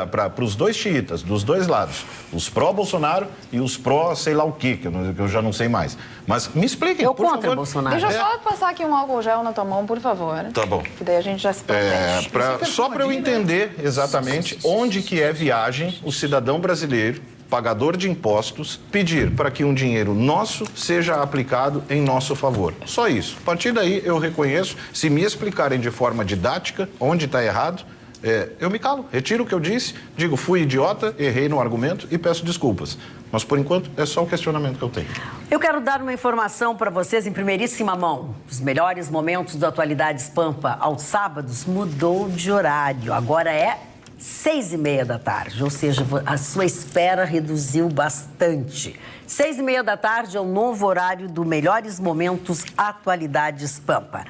para os dois xiitas, dos dois lados, os pró-Bolsonaro e os pró sei lá o quê, que eu já não sei mais. Mas me expliquem, por favor. Contra Bolsonaro. Deixa eu só passar aqui um álcool gel na tua mão, por favor. Tá bom. Que daí a gente já se protege. Só para eu entender exatamente onde que é viagem o cidadão brasileiro, pagador de impostos, pedir para que um dinheiro nosso seja aplicado em nosso favor. Só isso. A partir daí eu reconheço, se me explicarem de forma didática onde está errado, eu me calo, retiro o que eu disse, digo, fui idiota, errei no argumento e peço desculpas. Mas, por enquanto, é só o questionamento que eu tenho. Eu quero dar uma informação para vocês em primeiríssima mão. Os melhores momentos do Atualidades Pampa aos sábados mudou de horário. Agora é 6h30 da tarde, ou seja, a sua espera reduziu bastante. 6h30 da tarde é o novo horário do Melhores Momentos Atualidades Pampa.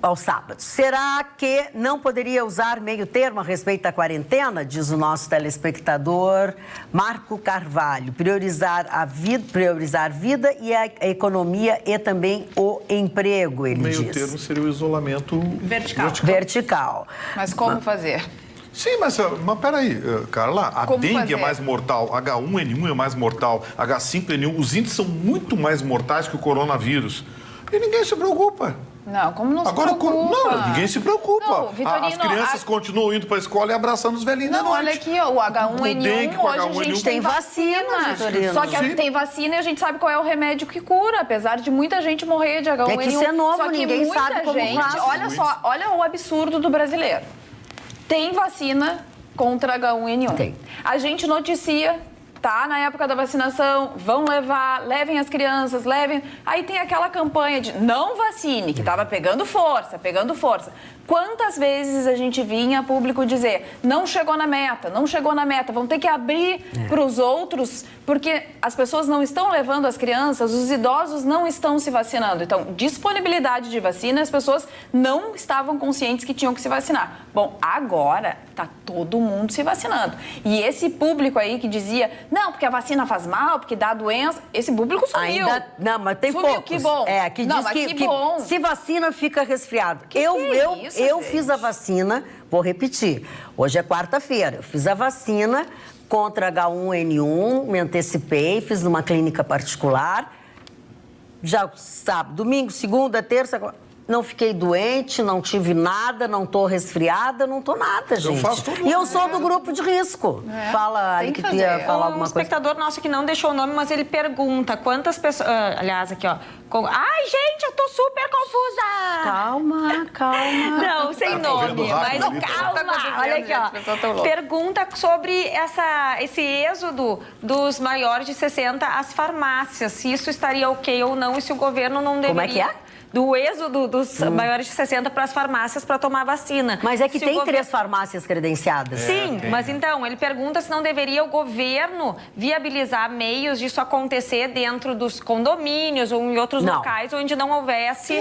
Aos sábados. Será que não poderia usar meio termo a respeito da quarentena? Diz o nosso telespectador Marco Carvalho. Priorizar a vida e a economia e também o emprego, ele diz. Meio termo seria o isolamento vertical. Mas como fazer? Sim, mas peraí, Carla, a Como dengue fazer? é mais mortal, H1N1 é mais mortal, H5N1, os índices são muito mais mortais que o coronavírus. E ninguém se preocupa. Não, como não se Agora, preocupa? não, ninguém se preocupa. Não, Vitorino, As crianças continuam indo para a escola e abraçando os velhinhos da Não, noite. olha aqui, ó, o H1N1, hoje a gente tem vacina. Vitorino. Só que tem vacina e a gente sabe qual é o remédio que cura, apesar de muita gente morrer de H1N1. É que isso é novo, só que ninguém muita sabe como gente, faz. olha só, olha o absurdo do brasileiro. Tem vacina contra H1N1. Tem. A gente noticia, tá na época da vacinação, levem as crianças, levem. Aí tem aquela campanha de não vacine, que estava pegando força. Quantas vezes a gente vinha a público dizer, não chegou na meta, vão ter que abrir para os outros, porque as pessoas não estão levando as crianças, os idosos não estão se vacinando. Então, disponibilidade de vacina, as pessoas não estavam conscientes que tinham que se vacinar. Bom, agora está todo mundo se vacinando. E esse público aí que dizia, não, porque a vacina faz mal, porque dá doença, esse público sumiu. Não, mas tem sumiu, poucos. que bom. Que não, diz mas que bom. se vacina, fica resfriado. Isso, eu gente? fiz a vacina, vou repetir, hoje é quarta-feira, eu fiz a vacina contra H1N1, me antecipei, fiz numa clínica particular, já sábado, domingo, segunda, terça, não fiquei doente, não tive nada, não tô resfriada, não tô nada, gente. Eu faço tudo. E eu sou do grupo de risco. Fala, tem Ali, que que tu ia fazer. falar Um alguma coisa. espectador nosso que não deixou o nome, mas ele pergunta quantas pessoas... aliás, aqui, ó. Ai, gente, eu tô super confusa! Calma. Não, sem nome, mas calma. Olha aqui, ó. Pergunta sobre esse êxodo dos maiores de 60 às farmácias. Se isso estaria ok ou não e se o governo não deveria... Como é que é? Do êxodo dos maiores de 60 para as farmácias para tomar vacina. Mas é que Se tem o 3 farmácias credenciadas. Sim, mas então, ele pergunta se não deveria o governo viabilizar meios disso acontecer dentro dos condomínios ou em outros locais onde não houvesse...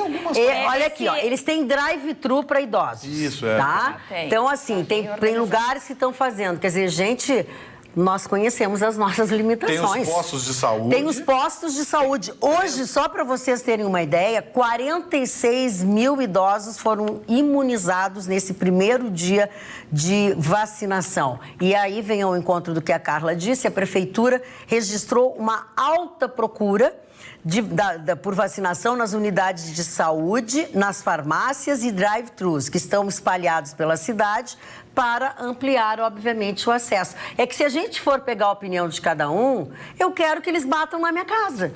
Olha aqui, ó, eles têm drive-thru para idosos. Isso, tá? Tem. Então, assim, tem lugares que estão fazendo. Quer dizer, gente... Nós conhecemos as nossas limitações. Tem os postos de saúde. Tem os postos de saúde. Hoje, só para vocês terem uma ideia, 46 mil idosos foram imunizados nesse primeiro dia de vacinação. E aí vem ao encontro do que a Carla disse, a Prefeitura registrou uma alta procura por vacinação nas unidades de saúde, nas farmácias e drive-thrus, que estão espalhados pela cidade, para ampliar, obviamente, o acesso. É que se a gente for pegar a opinião de cada um, eu quero que eles batam na minha casa.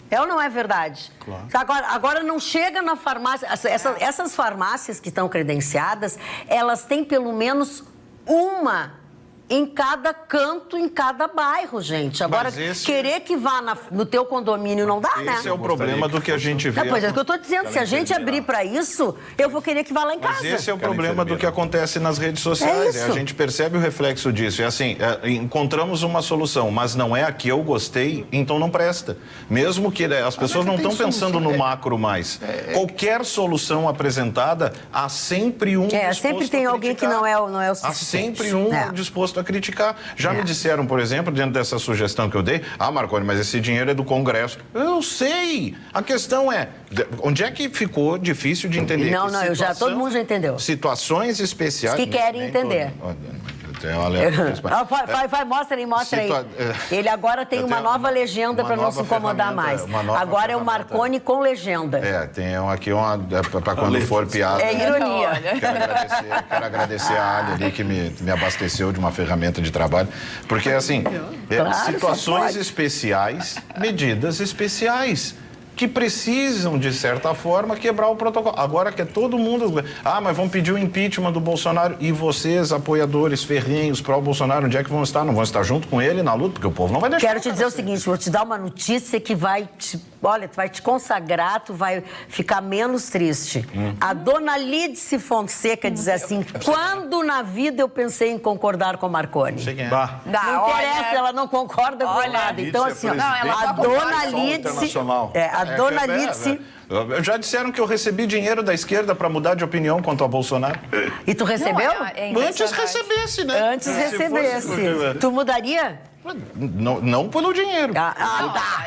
É ou não é verdade? Claro. Agora não chega na farmácia... Essas farmácias que estão credenciadas, elas têm pelo menos uma em cada canto, em cada bairro, gente. Agora, querer que vá no teu condomínio não dá, né? Esse é o problema do que a gente vê. Pois é, o que eu estou dizendo. Se a gente abrir para isso, eu vou querer que vá lá em casa. Mas esse é o problema do que acontece nas redes sociais. A gente percebe o reflexo disso. É assim, encontramos uma solução, mas não é a que eu gostei, então não presta. Mesmo que as pessoas não estão pensando no macro mais. Qualquer solução apresentada, há sempre um disposto sempre tem alguém que não é o suficiente. Há sempre um disposto a criticar. Já me disseram, por exemplo, dentro dessa sugestão que eu dei, Marconi, mas esse dinheiro é do Congresso. Eu sei! A questão é, onde é que ficou difícil de entender? Todo mundo já entendeu. Situações especiais... Que querem entender. Mostra aí. Ele agora tem uma nova legenda para não se incomodar mais. Agora é o Marconi com legenda. Tem aqui para quando for piada. É ironia. Quero agradecer a Ali ali que me abasteceu de uma ferramenta de trabalho. Porque, assim, situações especiais, medidas especiais, que precisam, de certa forma, quebrar o protocolo. Agora que é todo mundo... mas vão pedir o impeachment do Bolsonaro. E vocês, apoiadores ferrenhos pró-Bolsonaro, onde é que vão estar? Não vão estar junto com ele na luta? Porque o povo não vai deixar. Quero te dizer o seguinte, vou te dar uma notícia que vai te consagrar, tu vai ficar menos triste. A dona Lídice Fonseca diz assim, quando na vida eu pensei em concordar com o Marconi? Não interessa, ela não concorda com nada. Então, assim, a dona Lídice... Dona Lídice... Já disseram que eu recebi dinheiro da esquerda para mudar de opinião quanto ao Bolsonaro. E tu recebeu? Antes recebesse, né? Antes recebesse. Tu mudaria? Não pelo dinheiro.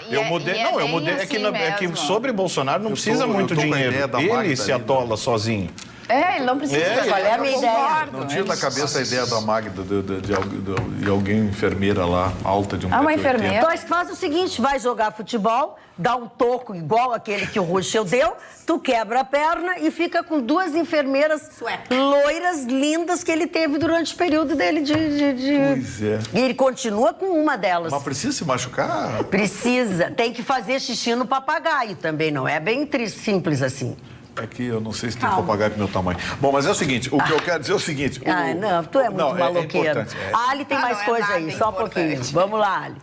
Eu mudei. Eu mudei. Assim é que sobre Bolsonaro não precisa muito dinheiro. Ele se atola sozinho. Ele não precisa. Qual é a minha ideia? Não tira da cabeça a ideia da Magda, de alguém enfermeira lá, alta de uma enfermeira. Então, faz o seguinte, vai jogar futebol, dá um toco igual aquele que o Ruschel deu, tu quebra a perna e fica com duas enfermeiras loiras, lindas, que ele teve durante o período dele de... Pois é. E ele continua com uma delas. Mas precisa se machucar? Precisa. Tem que fazer xixi no papagaio também, não é bem simples assim. Aqui eu não sei se tem papagaio pro meu tamanho. Bom, mas é o seguinte, o que eu quero dizer é o seguinte... não, tu é muito maloqueiro. A Ali tem mais coisa aí, só um pouquinho. Vamos lá, Ali.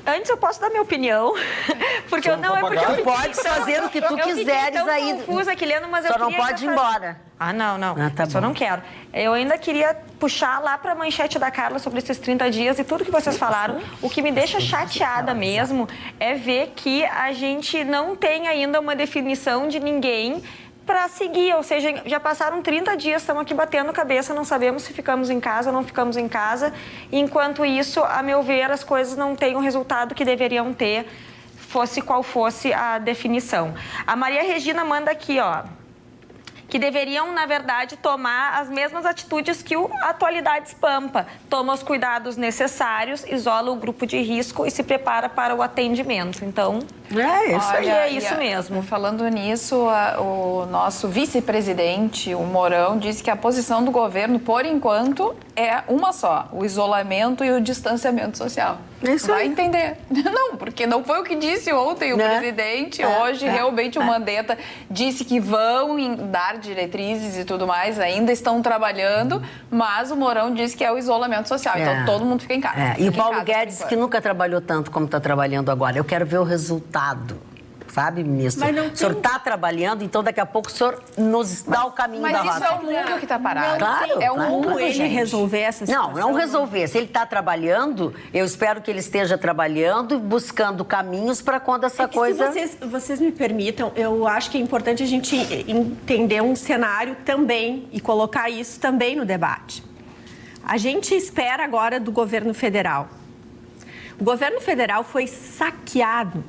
Antes eu posso dar minha opinião, porque eu Tu pode fazer o que tu quiseres aí. Eu confusa, Kiliano, mas só não pode ir embora. Não. Tá só bom. não quero. Eu ainda queria puxar lá para a manchete da Carla sobre esses 30 dias e tudo que vocês falaram. O que me deixa chateada mesmo é ver que a gente não tem ainda uma definição de ninguém para seguir, ou seja, já passaram 30 dias, estamos aqui batendo cabeça, não sabemos se ficamos em casa ou não ficamos em casa. Enquanto isso, a meu ver, as coisas não têm o resultado que deveriam ter, fosse qual fosse a definição. A Maria Regina manda aqui, que deveriam, na verdade, tomar as mesmas atitudes que o Atualidades Pampa. Toma os cuidados necessários, isola o grupo de risco e se prepara para o atendimento. Então, é isso mesmo. Falando nisso, o nosso vice-presidente, o Mourão, disse que a posição do governo, por enquanto, é uma só: o isolamento e o distanciamento social. Isso vai aí. Entender. Não, porque não foi o que disse ontem o presidente. Hoje, realmente, o Mandetta disse que vão dar diretrizes e tudo mais, ainda estão trabalhando, mas o Mourão disse que é o isolamento social. Então, todo mundo fica em casa. E o Paulo Guedes, que nunca trabalhou tanto como está trabalhando agora. Eu quero ver o resultado. Sabe, ministro? O senhor está trabalhando, então daqui a pouco o senhor nos dá o caminho da rota. Mas isso é o mundo que está parado. Claro. É o mundo, ele resolver essa situação. Não resolver. Se ele está trabalhando, eu espero que ele esteja trabalhando, buscando caminhos para quando essa coisa... Se vocês me permitam, eu acho que é importante a gente entender um cenário também e colocar isso também no debate. A gente espera agora do governo federal. O governo federal foi saqueado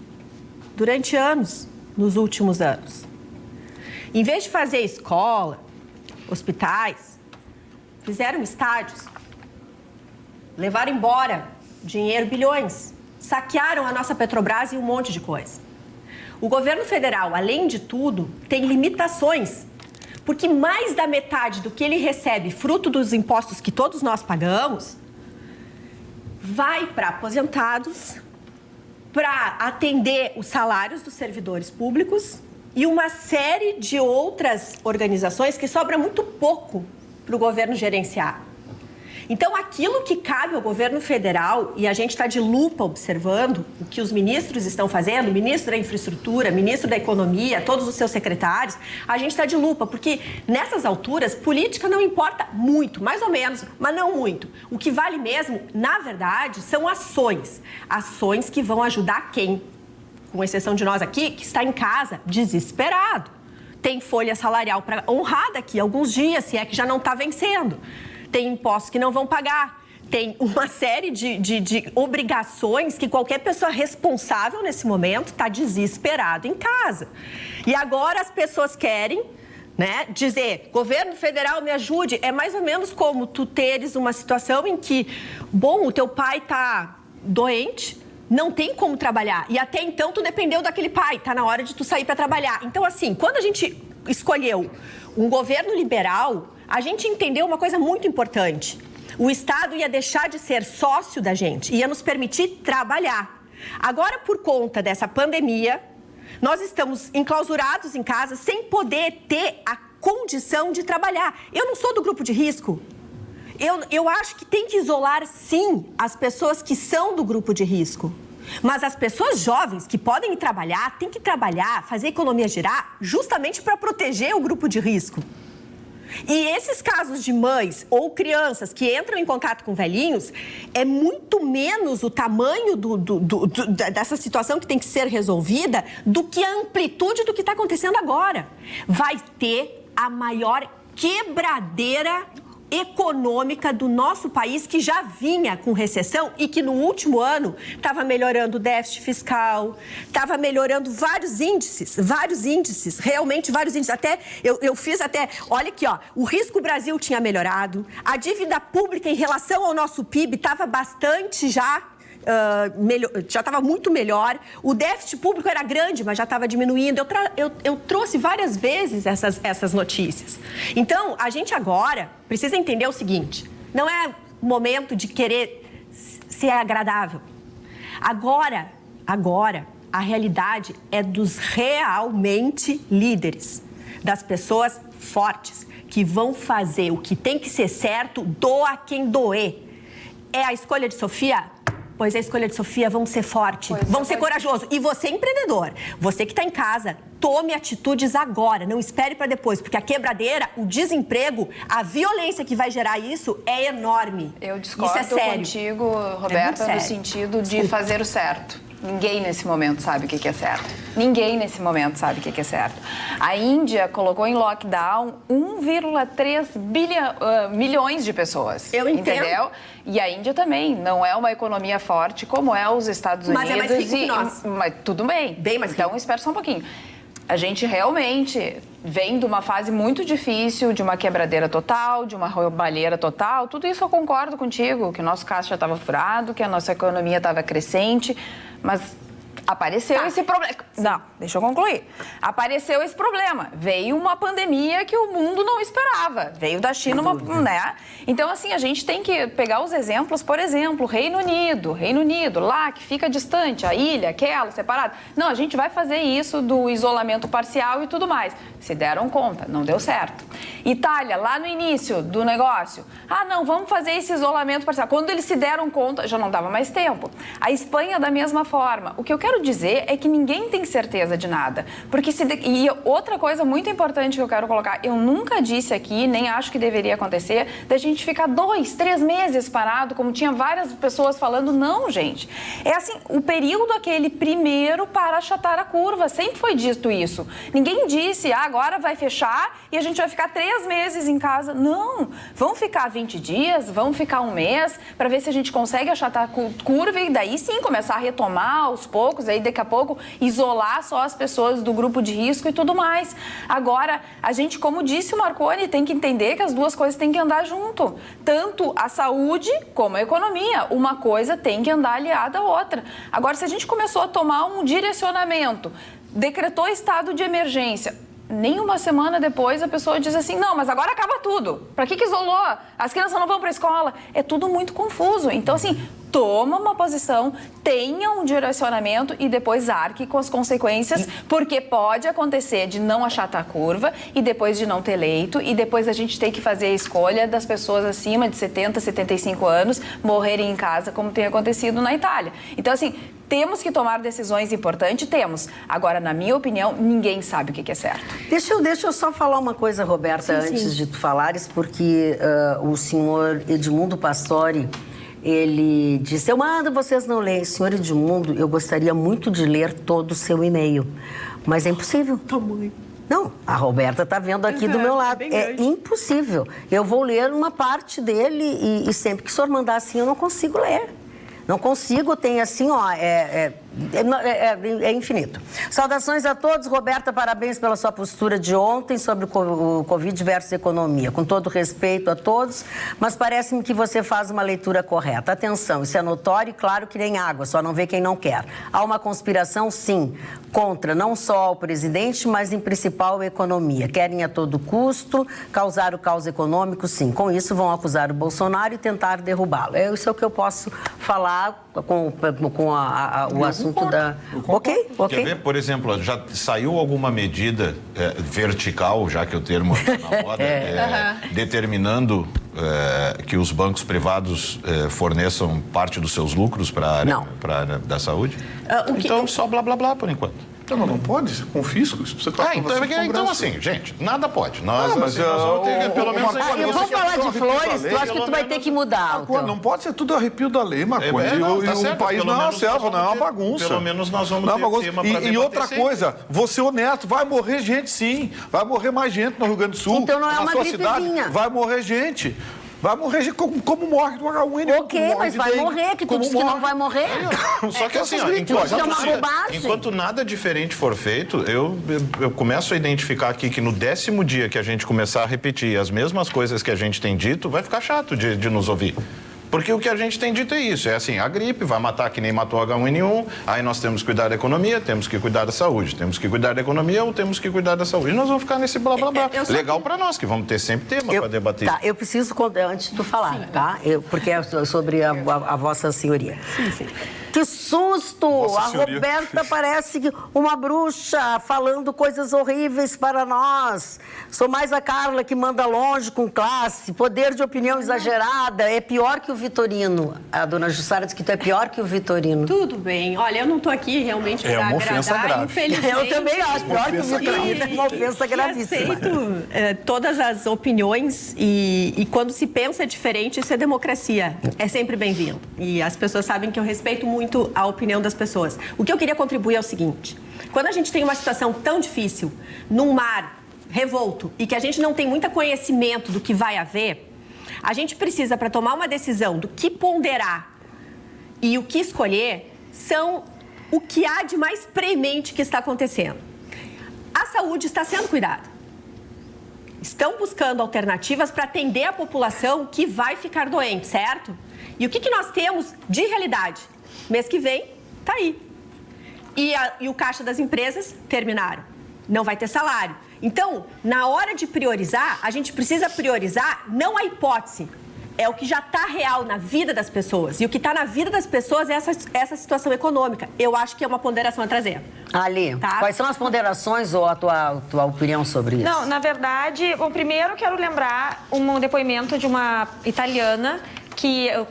durante anos, nos últimos anos. Em vez de fazer escola, hospitais, fizeram estádios, levaram embora dinheiro, bilhões, saquearam a nossa Petrobras e um monte de coisa. O governo federal, além de tudo, tem limitações, porque mais da metade do que ele recebe, fruto dos impostos que todos nós pagamos, vai para aposentados, para atender os salários dos servidores públicos e uma série de outras organizações que sobra muito pouco para o governo gerenciar. Então, aquilo que cabe ao governo federal, e a gente está de lupa observando o que os ministros estão fazendo, o ministro da Infraestrutura, ministro da Economia, todos os seus secretários, a gente está de lupa, porque nessas alturas, política não importa muito, mais ou menos, mas não muito. O que vale mesmo, na verdade, são ações. Ações que vão ajudar quem? Com exceção de nós aqui, que está em casa, desesperado. Tem folha salarial para honrar daqui a alguns dias, se é que já não está vencendo. Tem impostos que não vão pagar, tem uma série de obrigações que qualquer pessoa responsável nesse momento está desesperado em casa. E agora as pessoas querem, né, dizer, governo federal me ajude. É mais ou menos como tu teres uma situação em que, bom, o teu pai está doente, não tem como trabalhar. E até então tu dependeu daquele pai, tá na hora de tu sair para trabalhar. Então, assim, quando a gente escolheu um governo liberal, a gente entendeu uma coisa muito importante. O Estado ia deixar de ser sócio da gente, ia nos permitir trabalhar. Agora, por conta dessa pandemia, nós estamos enclausurados em casa sem poder ter a condição de trabalhar. Eu não sou do grupo de risco. Eu acho que tem que isolar, sim, as pessoas que são do grupo de risco. Mas as pessoas jovens que podem ir trabalhar, têm que trabalhar, fazer a economia girar, justamente para proteger o grupo de risco. E esses casos de mães ou crianças que entram em contato com velhinhos, é muito menos o tamanho dessa situação que tem que ser resolvida do que a amplitude do que está acontecendo agora. Vai ter a maior quebradeira econômica do nosso país, que já vinha com recessão e que no último ano estava melhorando o déficit fiscal, estava melhorando vários índices, realmente vários índices. Até, eu fiz até, olha aqui, ó, o risco Brasil tinha melhorado, a dívida pública em relação ao nosso PIB estava bastante já estava muito melhor, o déficit público era grande, mas já estava diminuindo. Eu trouxe várias vezes essas notícias. Então, a gente agora precisa entender o seguinte, não é momento de querer ser agradável. Agora, a realidade é dos realmente líderes, das pessoas fortes, que vão fazer o que tem que ser certo, doa quem doer. É a escolha de Sofia? Pois a escolha de Sofia, vão ser forte, vão ser corajoso. E você, empreendedor, você que está em casa, tome atitudes agora, não espere para depois, porque a quebradeira, o desemprego, a violência que vai gerar isso é enorme. Eu discordo contigo, Roberta, no sentido de fazer o certo. Ninguém nesse momento sabe o que é certo. Ninguém nesse momento sabe o que é certo. A Índia colocou em lockdown 1,3 milhões de pessoas. Eu entendo. Entendeu? E a Índia também não é uma economia forte como é os Estados Unidos. Mas é mais rico que nós. Mas tudo bem. Bem mais rico. Então, espera só um pouquinho. A gente realmente vem de uma fase muito difícil, de uma quebradeira total, de uma roubalheira total. Tudo isso eu concordo contigo, que o nosso caixa estava furado, que a nossa economia estava crescente, mas apareceu esse problema. Não, deixa eu concluir. Apareceu esse problema. Veio uma pandemia que o mundo não esperava. Veio da China, né? Então, assim, a gente tem que pegar os exemplos, por exemplo, Reino Unido, lá que fica distante, a ilha, aquela, separada. Não, a gente vai fazer isso do isolamento parcial e tudo mais. Se deram conta, não deu certo. Itália, lá no início do negócio, não, vamos fazer esse isolamento parcial. Quando eles se deram conta, já não dava mais tempo. A Espanha, da mesma forma. O que eu quero dizer é que ninguém tem certeza de nada. Porque E outra coisa muito importante que eu quero colocar, eu nunca disse aqui, nem acho que deveria acontecer, da gente ficar 2, 3 meses parado, como tinha várias pessoas falando. Não, gente. É assim, o período aquele primeiro para achatar a curva. Sempre foi dito isso. Ninguém disse, agora vai fechar e a gente vai ficar 3 meses em casa. Não. Vão ficar 20 dias, vão ficar 1 mês, para ver se a gente consegue achatar a curva e daí sim começar a retomar aos poucos, aí daqui a pouco isolar só as pessoas do grupo de risco e tudo mais. Agora, a gente, como disse o Marconi, tem que entender que as duas coisas têm que andar junto. Tanto a saúde como a economia. Uma coisa tem que andar aliada à outra. Agora, se a gente começou a tomar um direcionamento, decretou estado de emergência, nem uma semana depois a pessoa diz assim, não, mas agora acaba tudo. Para que isolou? As crianças não vão para a escola. É tudo muito confuso. Então, assim, toma uma posição, tenha um direcionamento e depois arque com as consequências, porque pode acontecer de não achatar a curva e depois de não ter leito e depois a gente tem que fazer a escolha das pessoas acima de 70, 75 anos morrerem em casa, como tem acontecido na Itália. Então, assim, temos que tomar decisões importantes? Temos. Agora, na minha opinião, ninguém sabe o que é certo. Deixa eu só falar uma coisa, Roberta, antes de tu falares, porque o senhor Edmundo Pastori, ele disse, eu mando, vocês não leem. Senhor Edmundo, eu gostaria muito de ler todo o seu e-mail, mas é impossível. Não, a Roberta está vendo aqui do meu lado. É impossível. Eu vou ler uma parte dele e sempre que o senhor mandar assim, eu não consigo ler. Não consigo, tem assim, ó, é infinito. Saudações a todos. Roberta, parabéns pela sua postura de ontem sobre o Covid versus economia. Com todo respeito a todos, mas parece-me que você faz uma leitura correta. Atenção, isso é notório e claro que nem água, só não vê quem não quer. Há uma conspiração, sim, contra não só o presidente, mas em principal a economia. Querem a todo custo causar o caos econômico, sim. Com isso vão acusar o Bolsonaro e tentar derrubá-lo. Isso é o que eu posso falar com o assunto da... Ok. Quer ver, por exemplo, já saiu alguma medida vertical, já que o termo na moda, determinando que os bancos privados forneçam parte dos seus lucros para a área da saúde? Então, só blá, blá, blá, por enquanto. Então, mas não pode, você confisca isso. Você então, assim, gente, nada pode. Nós vamos ter, pelo menos... eu vou falar de flores, tu acha que tu vai ter que mudar? Não pode ser tudo arrepio da lei, maconha. O país não é uma selva, não é uma bagunça. Pelo menos nós vamos ter tema para debater. E outra coisa, vou ser honesto, vai morrer gente sim. Vai morrer mais gente no Rio Grande do Sul. Então não é uma gripezinha. Vai morrer gente. Vai morrer como morre do H1N1. Ok, mas vai morrer, que tu disse que não vai morrer. Só que assim, enquanto nada diferente for feito, eu começo a identificar aqui que no 10º dia que a gente começar a repetir as mesmas coisas que a gente tem dito, vai ficar chato de nos ouvir. Porque o que a gente tem dito é isso, é assim, a gripe vai matar que nem matou a H1N1, aí nós temos que cuidar da economia, temos que cuidar da saúde, temos que cuidar da economia ou temos que cuidar da saúde. E nós vamos ficar nesse blá, blá, blá. Legal para nós, que vamos ter sempre tema para debater. Tá, eu preciso, antes de tu falar, tá? Porque é sobre a vossa senhoria. Sim. Que susto! A Roberta parece uma bruxa falando coisas horríveis para nós. Sou mais a Carla que manda longe com classe, poder de opinião exagerada, é pior que o Vitorino. A dona Jussara disse que tu é pior que o Vitorino. Tudo bem. Olha, eu não estou aqui realmente para agradar. É uma ofensa grave. Infelizmente. Eu também acho. Pior que o Vitorino é uma ofensa gravíssima. Aceito todas as opiniões e quando se pensa diferente, isso é democracia. É sempre bem-vindo. E as pessoas sabem que eu respeito muito a opinião das pessoas. O que eu queria contribuir é o seguinte. Quando a gente tem uma situação tão difícil, num mar revolto, e que a gente não tem muito conhecimento do que vai haver, a gente precisa, para tomar uma decisão do que ponderar e o que escolher, são o que há de mais premente que está acontecendo. A saúde está sendo cuidada. Estão buscando alternativas para atender a população que vai ficar doente, certo? E o que nós temos de realidade? Mês que vem, tá aí. E o caixa das empresas terminaram. Não vai ter salário. Então, na hora de priorizar, a gente precisa priorizar não a hipótese. É o que já está real na vida das pessoas. E o que está na vida das pessoas é essa situação econômica. Eu acho que é uma ponderação a trazer. Ali, quais são as ponderações ou a tua opinião sobre isso? Não, na verdade, bom, primeiro quero lembrar um depoimento de uma italiana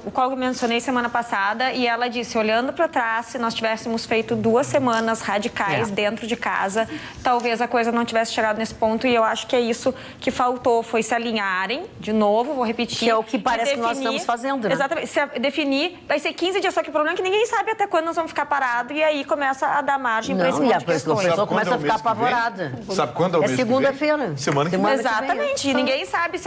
o qual eu mencionei semana passada, e ela disse, olhando para trás, se nós tivéssemos feito 2 semanas radicais dentro de casa, talvez a coisa não tivesse chegado nesse ponto, e eu acho que é isso que faltou, foi se alinharem, de novo, vou repetir. Que é o que parece que nós estamos fazendo, né? Exatamente, se definir, vai ser 15 dias, só que o problema é que ninguém sabe até quando nós vamos ficar parados, e aí começa a dar margem para esse monte de questões. A pessoa começa a ficar apavorada. Sabe quando é o mês? É segunda-feira. Semana que vem. Exatamente, e ninguém sabe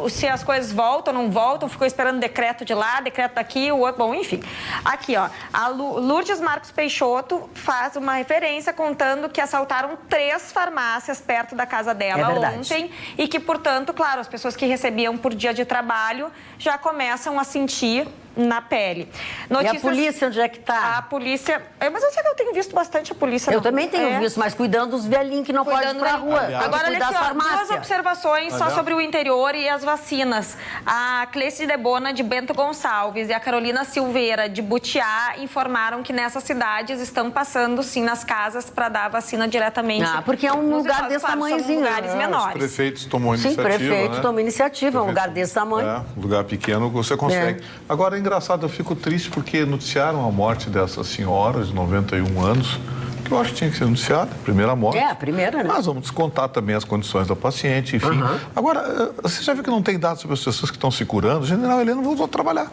se as coisas voltam ou não voltam, ficou esperando decreto de lá, decreto daqui, o outro, bom, enfim. Aqui, ó, a Lourdes Marcos Peixoto faz uma referência contando que assaltaram 3 farmácias perto da casa dela ontem e que, portanto, claro, as pessoas que recebiam por dia de trabalho já começam a sentir na pele. Notícias... E a polícia, onde é que está? A polícia... Mas eu sei que eu tenho visto bastante a polícia. Eu também tenho visto, mas cuidando dos velhinhos que não podem ir para a rua. Agora, olha aqui, duas observações só sobre o interior e as vacinas. A Cleice Debona, de Bento Gonçalves, e a Carolina Silveira, de Butiá, informaram que nessas cidades estão passando, sim, nas casas para dar a vacina diretamente. Porque é um lugar desse tamanhozinho. Lugares menores. Os prefeitos tomam iniciativa. Sim, prefeito tomou iniciativa, é um lugar desse tamanho. Lugar pequeno, você consegue. Agora, é engraçado, eu fico triste porque noticiaram a morte dessa senhora de 91 anos, que eu acho que tinha que ser noticiada, primeira morte. A primeira, né? Mas vamos descontar também as condições da paciente, enfim. Agora, você já viu que não tem dados sobre as pessoas que estão se curando? O general Heleno voltou a trabalhar.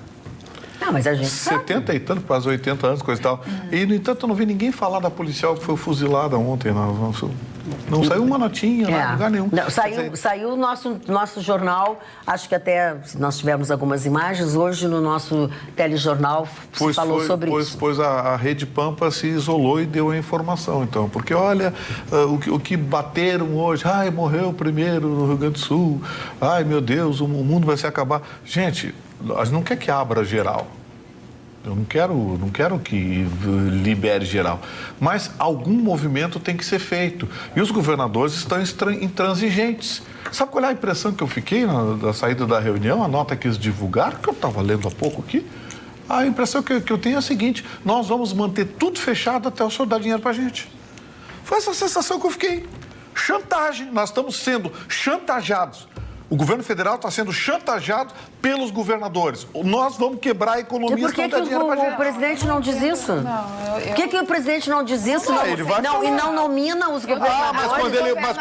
Mas a gente 70 e tanto, quase 80 anos, coisa e tal. E, no entanto, eu não vi ninguém falar da policial que foi fuzilada ontem. Não saiu uma notinha, em lugar nenhum. Não, saiu o nosso jornal, acho que até nós tivemos algumas imagens, hoje no nosso telejornal se falou sobre isso. Pois a Rede Pampa se isolou e deu a informação, então. Porque, olha, o que bateram hoje, morreu o primeiro no Rio Grande do Sul, meu Deus, o mundo vai se acabar. Gente, a gente não quer que abra geral. Eu não quero que libere geral. Mas algum movimento tem que ser feito. E os governadores estão intransigentes. Sabe qual é a impressão que eu fiquei na saída da reunião? A nota que eles divulgaram, que eu estava lendo há pouco aqui. A impressão que eu tenho é a seguinte: nós vamos manter tudo fechado até o senhor dar dinheiro para a gente. Foi essa sensação que eu fiquei. Chantagem. Nós estamos sendo chantageados. O governo federal está sendo chantageado pelos governadores. Nós vamos quebrar a economia. E por que o presidente não diz isso? Por que o presidente não diz isso? E não nomina os governadores? Mas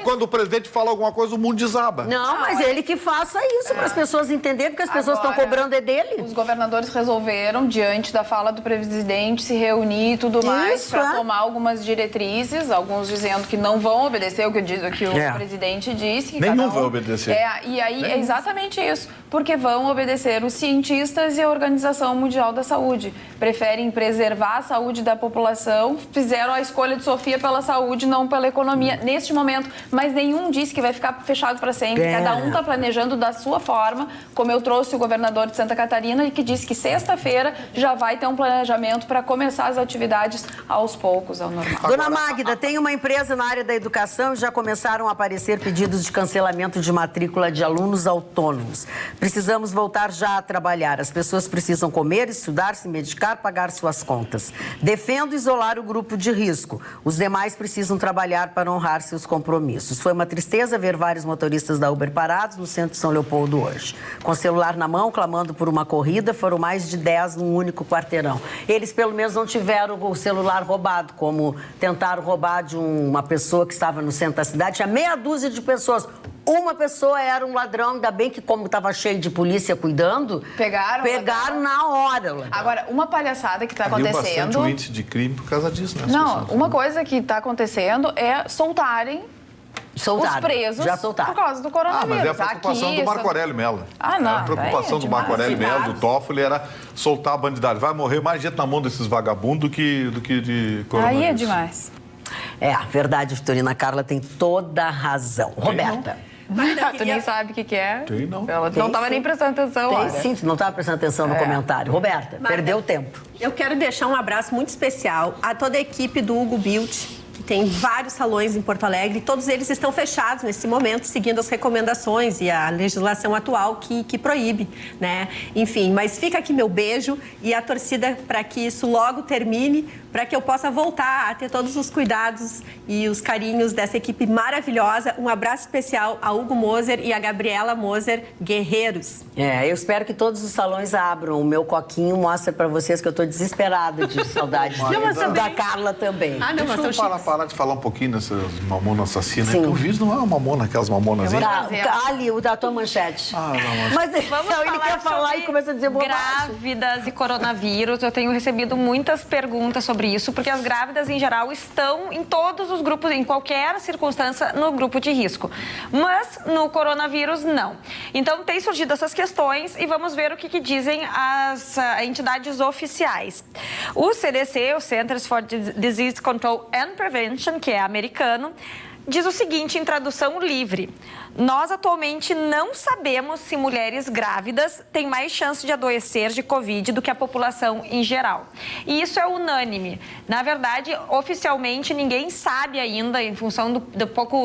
quando o presidente fala alguma coisa, o mundo desaba. Não, mas ele que faça isso para as pessoas entenderem, porque as pessoas estão cobrando dele. Os governadores resolveram, diante da fala do presidente, se reunir e tudo mais para tomar algumas diretrizes, alguns dizendo que não vão obedecer o que o presidente disse. Que nenhum vai obedecer. E aí é exatamente isso, porque vão obedecer os cientistas e a Organização Mundial da Saúde. Preferem preservar a saúde da população, fizeram a escolha de Sofia pela saúde, não pela economia, neste momento. Mas nenhum disse que vai ficar fechado para sempre. Cada um está planejando da sua forma, como eu trouxe o governador de Santa Catarina, e que disse que sexta-feira já vai ter um planejamento para começar as atividades aos poucos, ao normal. Dona Magda, tem uma empresa na área da educação e já começaram a aparecer pedidos de cancelamento de matrícula de alunos autônomos. Precisamos voltar já a trabalhar. As pessoas precisam comer, estudar, se medicar, pagar suas contas. Defendo isolar o grupo de risco. Os demais precisam trabalhar para honrar seus compromissos. Foi uma tristeza ver vários motoristas da Uber parados no centro de São Leopoldo hoje. Com o celular na mão, clamando por uma corrida, foram mais de 10 num único quarteirão. Eles, pelo menos, não tiveram o celular roubado, como tentaram roubar de uma pessoa que estava no centro da cidade. Tinha meia dúzia de pessoas. Uma pessoa era um ladrão, ainda bem que, como estava cheio de polícia cuidando, pegaram na hora. Agora, uma palhaçada que está acontecendo... bastante o índice de crime por causa disso, né? Não, uma coisa que está acontecendo é soltarem os presos por causa do coronavírus. Mas é a preocupação do Marco Aurélio Mello. Não. A preocupação do Marco Aurélio Mello, do Toffoli, era soltar a bandidagem. Vai morrer mais gente na mão desses vagabundos do que de coronavírus. Aí é demais. Verdade, Vitorina Carla tem toda a razão. Roberta. Tu nem sabe o que é? Tem, não. Ela não estava nem prestando atenção. Sim, tu não estava prestando atenção no comentário. Roberta, perdeu o tempo. Eu quero deixar um abraço muito especial a toda a equipe do Hugo Beauty, que tem vários salões em Porto Alegre. Todos eles estão fechados nesse momento, seguindo as recomendações e a legislação atual que proíbe, né? Enfim, mas fica aqui meu beijo e a torcida para que isso logo termine, para que eu possa voltar a ter todos os cuidados e os carinhos dessa equipe maravilhosa. Um abraço especial a Hugo Moser e a Gabriela Moser, guerreiros. Eu espero que todos os salões abram. O meu coquinho mostra para vocês que eu estou desesperada de saudade da Carla também. Deixa eu parar de falar um pouquinho dessas mamonas assassinas. Que o vídeo não é uma mamona, aquelas mamonas. Ali, o da tua manchete. Mas ele quer falar e começa a dizer bobagem. Grávidas e coronavírus. Eu tenho recebido muitas perguntas sobre isso, porque as grávidas, em geral, estão em todos os grupos, em qualquer circunstância, no grupo de risco. Mas no coronavírus, não. Então, tem surgido essas questões e vamos ver o que dizem as entidades oficiais. O CDC, o Centers for Disease Control and Prevention, que é americano, diz o seguinte, em tradução livre: nós atualmente não sabemos se mulheres grávidas têm mais chance de adoecer de Covid do que a população em geral. E isso é unânime. Na verdade, oficialmente, ninguém sabe ainda, em função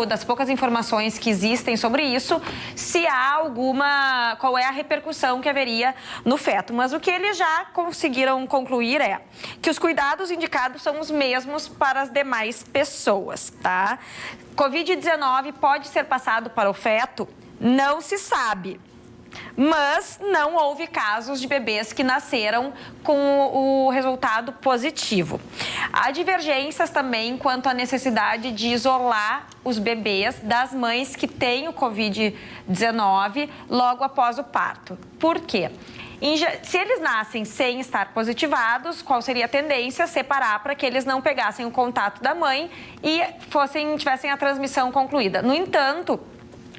das poucas informações que existem sobre isso, se há qual é a repercussão que haveria no feto. Mas o que eles já conseguiram concluir é que os cuidados indicados são os mesmos para as demais pessoas, tá? Covid-19 pode ser passado para o feto? Não se sabe. Mas não houve casos de bebês que nasceram com o resultado positivo. Há divergências também quanto à necessidade de isolar os bebês das mães que têm o Covid-19 logo após o parto. Por quê? Se eles nascem sem estar positivados, qual seria a tendência? Separar para que eles não pegassem o contato da mãe e tivessem a transmissão concluída. No entanto,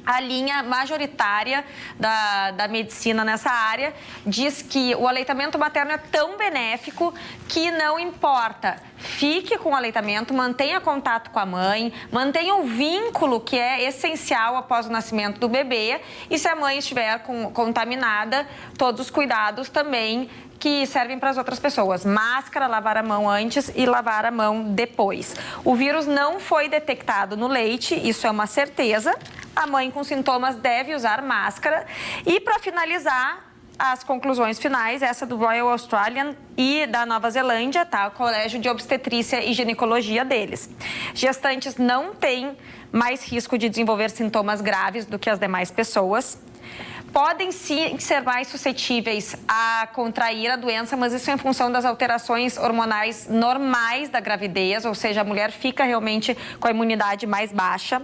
a linha majoritária da medicina nessa área diz que o aleitamento materno é tão benéfico que não importa. Fique com o aleitamento, mantenha contato com a mãe, mantenha o vínculo que é essencial após o nascimento do bebê. E se a mãe estiver contaminada, todos os cuidados também que servem para as outras pessoas. Máscara, lavar a mão antes e lavar a mão depois. O vírus não foi detectado no leite, isso é uma certeza. A mãe com sintomas deve usar máscara. E para finalizar, as conclusões finais, essa do Royal Australian e da Nova Zelândia, tá? O Colégio de Obstetrícia e Ginecologia deles. Gestantes não têm mais risco de desenvolver sintomas graves do que as demais pessoas. Podem sim ser mais suscetíveis a contrair a doença, mas isso é em função das alterações hormonais normais da gravidez, ou seja, a mulher fica realmente com a imunidade mais baixa.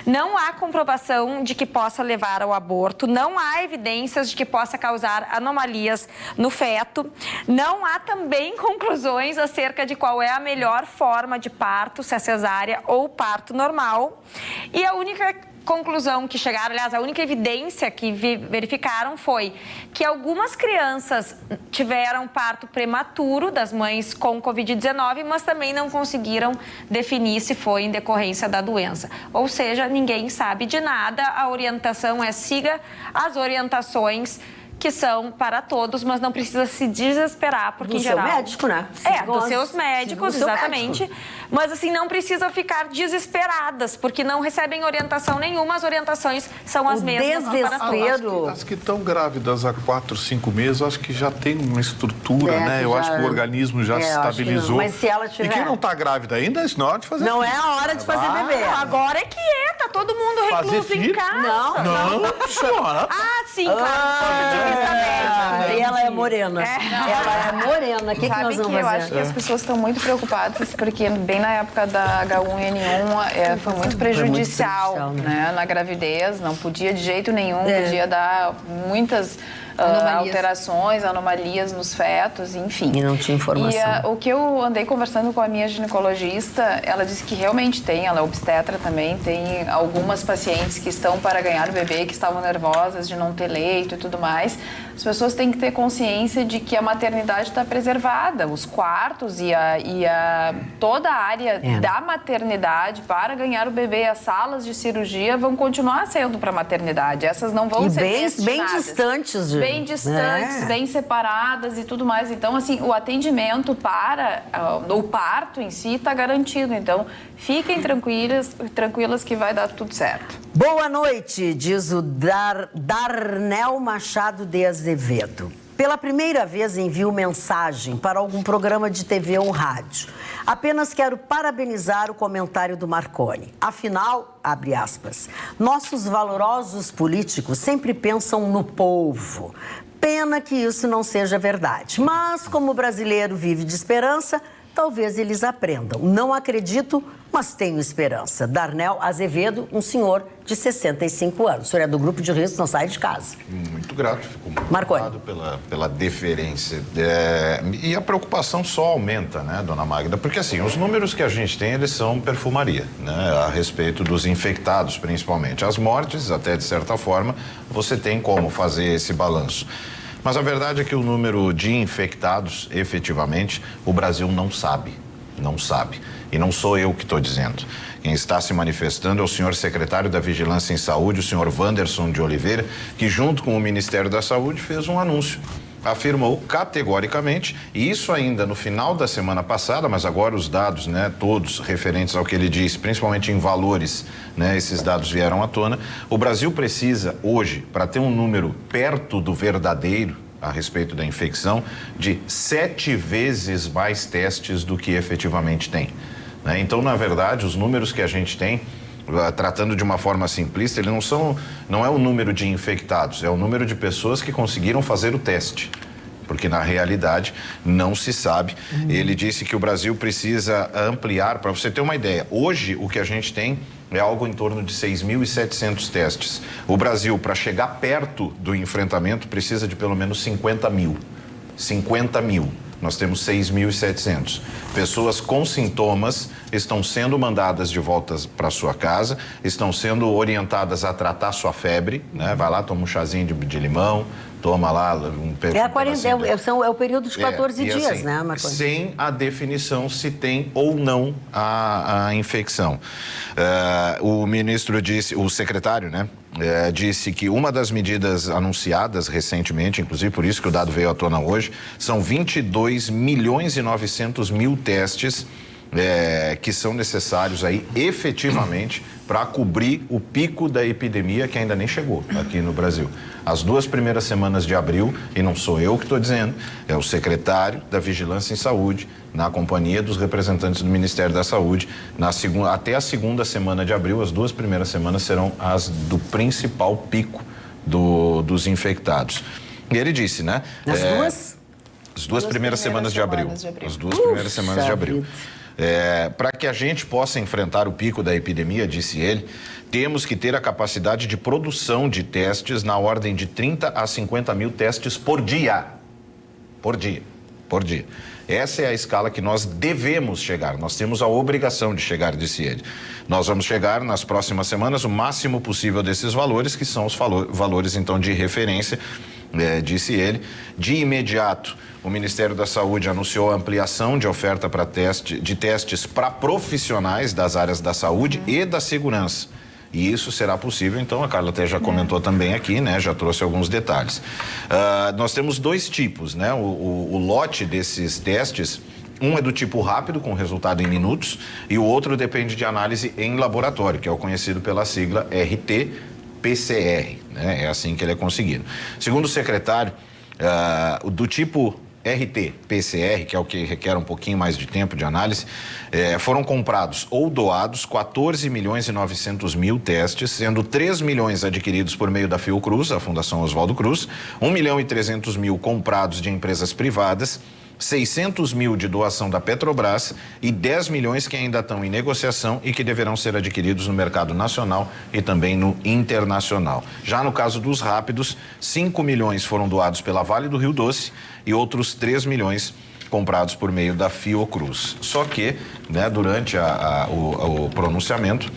Não há comprovação de que possa levar ao aborto, não há evidências de que possa causar anomalias no feto, não há também conclusões acerca de qual é a melhor forma de parto, se é cesárea ou parto normal. E a única conclusão que chegaram, aliás, a única evidência que verificaram foi que algumas crianças tiveram parto prematuro das mães com Covid-19, mas também não conseguiram definir se foi em decorrência da doença. Ou seja, ninguém sabe de nada, a orientação é siga as orientações que são para todos, mas não precisa se desesperar, porque em geral... Do seu médico, né? Dos seus médicos, exatamente. Mas assim, não precisa ficar desesperadas, porque não recebem orientação nenhuma, as orientações são as mesmas para todos. As que estão grávidas há 4, 5 meses, acho que já tem uma estrutura, né? Eu acho que o organismo já se estabilizou. Mas se ela tiver... E quem não está grávida ainda, isso não é hora de fazer Não é a hora de fazer bebê. Agora é que tá todo mundo recluso em casa. Não, senhora. Sim, claro. E ela é morena. Ela é morena. O que nós vamos fazer? Eu acho que as pessoas estão muito preocupadas, porque bem na época da H1N1 foi muito prejudicial, né? Na gravidez, não podia de jeito nenhum, podia dar muitas alterações, anomalias nos fetos, enfim. E não tinha informação. E o que eu andei conversando com a minha ginecologista, ela disse que realmente tem, ela é obstetra também, tem algumas pacientes que estão para ganhar o bebê, que estavam nervosas de não ter leito e tudo mais. As pessoas têm que ter consciência de que a maternidade está preservada, os quartos e toda a área da maternidade para ganhar o bebê, as salas de cirurgia vão continuar sendo para a maternidade. Essas não vão ser destinadas. Bem distantes, bem distantes, bem separadas e tudo mais. Então, assim, o atendimento para o parto em si está garantido. Então, fiquem tranquilas que vai dar tudo certo. Boa noite, diz o Darnel Machado de Azevedo. Pela primeira vez envio mensagem para algum programa de TV ou rádio. Apenas quero parabenizar o comentário do Marconi. Afinal, abre aspas, nossos valorosos políticos sempre pensam no povo. Pena que isso não seja verdade. Mas, como o brasileiro vive de esperança, talvez eles aprendam. Não acredito, mas tenho esperança. Darnel Azevedo, um senhor de 65 anos. O senhor é do grupo de risco, não sai de casa. Muito grato, fico muito Marconi. pela deferência. E a preocupação só aumenta, né, dona Magda? Porque, assim, os números que a gente tem, eles são perfumaria, né, a respeito dos infectados, principalmente. As mortes, até de certa forma, você tem como fazer esse balanço. Mas a verdade é que o número de infectados, efetivamente, o Brasil não sabe. Não sabe. E não sou eu que estou dizendo. Quem está se manifestando é o senhor secretário da Vigilância em Saúde, o senhor Wanderson de Oliveira, que junto com o Ministério da Saúde fez um anúncio. Afirmou categoricamente, e isso ainda no final da semana passada, mas agora os dados, né, todos referentes ao que ele disse, principalmente em valores, né, esses dados vieram à tona. O Brasil precisa hoje, para ter um número perto do verdadeiro a respeito da infecção, de 7 vezes mais testes do que efetivamente tem, né? Então, na verdade, os números que a gente tem, tratando de uma forma simplista, ele não é o número de infectados, é o número de pessoas que conseguiram fazer o teste, porque na realidade não se sabe. Ele disse que o Brasil precisa ampliar, para você ter uma ideia, hoje o que a gente tem é algo em torno de 6.700 testes. O Brasil, para chegar perto do enfrentamento, precisa de pelo menos 50 mil. 50 mil. Nós temos 6.700. Pessoas com sintomas estão sendo mandadas de volta para sua casa, estão sendo orientadas a tratar sua febre, né? Vai lá, toma um chazinho de limão, toma lá um é o período de 14 dias, assim, né, Marconi? Sem a definição se tem ou não a infecção. O ministro disse, o secretário, né, disse que uma das medidas anunciadas recentemente, inclusive por isso que o dado veio à tona hoje, são 22.900.000 testes que são necessários aí efetivamente para cobrir o pico da epidemia que ainda nem chegou aqui no Brasil. As 2 primeiras semanas de abril, e não sou eu que estou dizendo, é o secretário da Vigilância em Saúde, na companhia dos representantes do Ministério da Saúde, até a 2ª semana de abril, as 2 primeiras semanas serão as do principal pico dos infectados. E ele disse, né? As duas primeiras semanas de abril. As 2 primeiras semanas de abril. Para que a gente possa enfrentar o pico da epidemia, disse ele, temos que ter a capacidade de produção de testes na ordem de 30 a 50 mil testes por dia. Por dia. Essa é a escala que nós devemos chegar, nós temos a obrigação de chegar, disse ele. Nós vamos chegar nas próximas semanas o máximo possível desses valores, que são os valores então de referência, disse ele. De imediato, o Ministério da Saúde anunciou a ampliação de oferta de testes para profissionais das áreas da saúde e da segurança. E isso será possível, então, a Carla até já comentou também aqui, né? Já trouxe alguns detalhes. Nós temos 2 tipos, né? O lote desses testes, um é do tipo rápido, com resultado em minutos, e o outro depende de análise em laboratório, que é o conhecido pela sigla RT-PCR, né? É assim que ele é conseguido. Segundo o secretário, do tipo RT-PCR, que é o que requer um pouquinho mais de tempo de análise, foram comprados ou doados 14.900.000 testes, sendo 3 milhões adquiridos por meio da Fiocruz, a Fundação Oswaldo Cruz, 1.300.000 comprados de empresas privadas, 600.000 de doação da Petrobras e 10 milhões que ainda estão em negociação e que deverão ser adquiridos no mercado nacional e também no internacional. Já no caso dos rápidos, 5 milhões foram doados pela Vale do Rio Doce e outros 3 milhões comprados por meio da Fiocruz. Só que, né, durante o pronunciamento,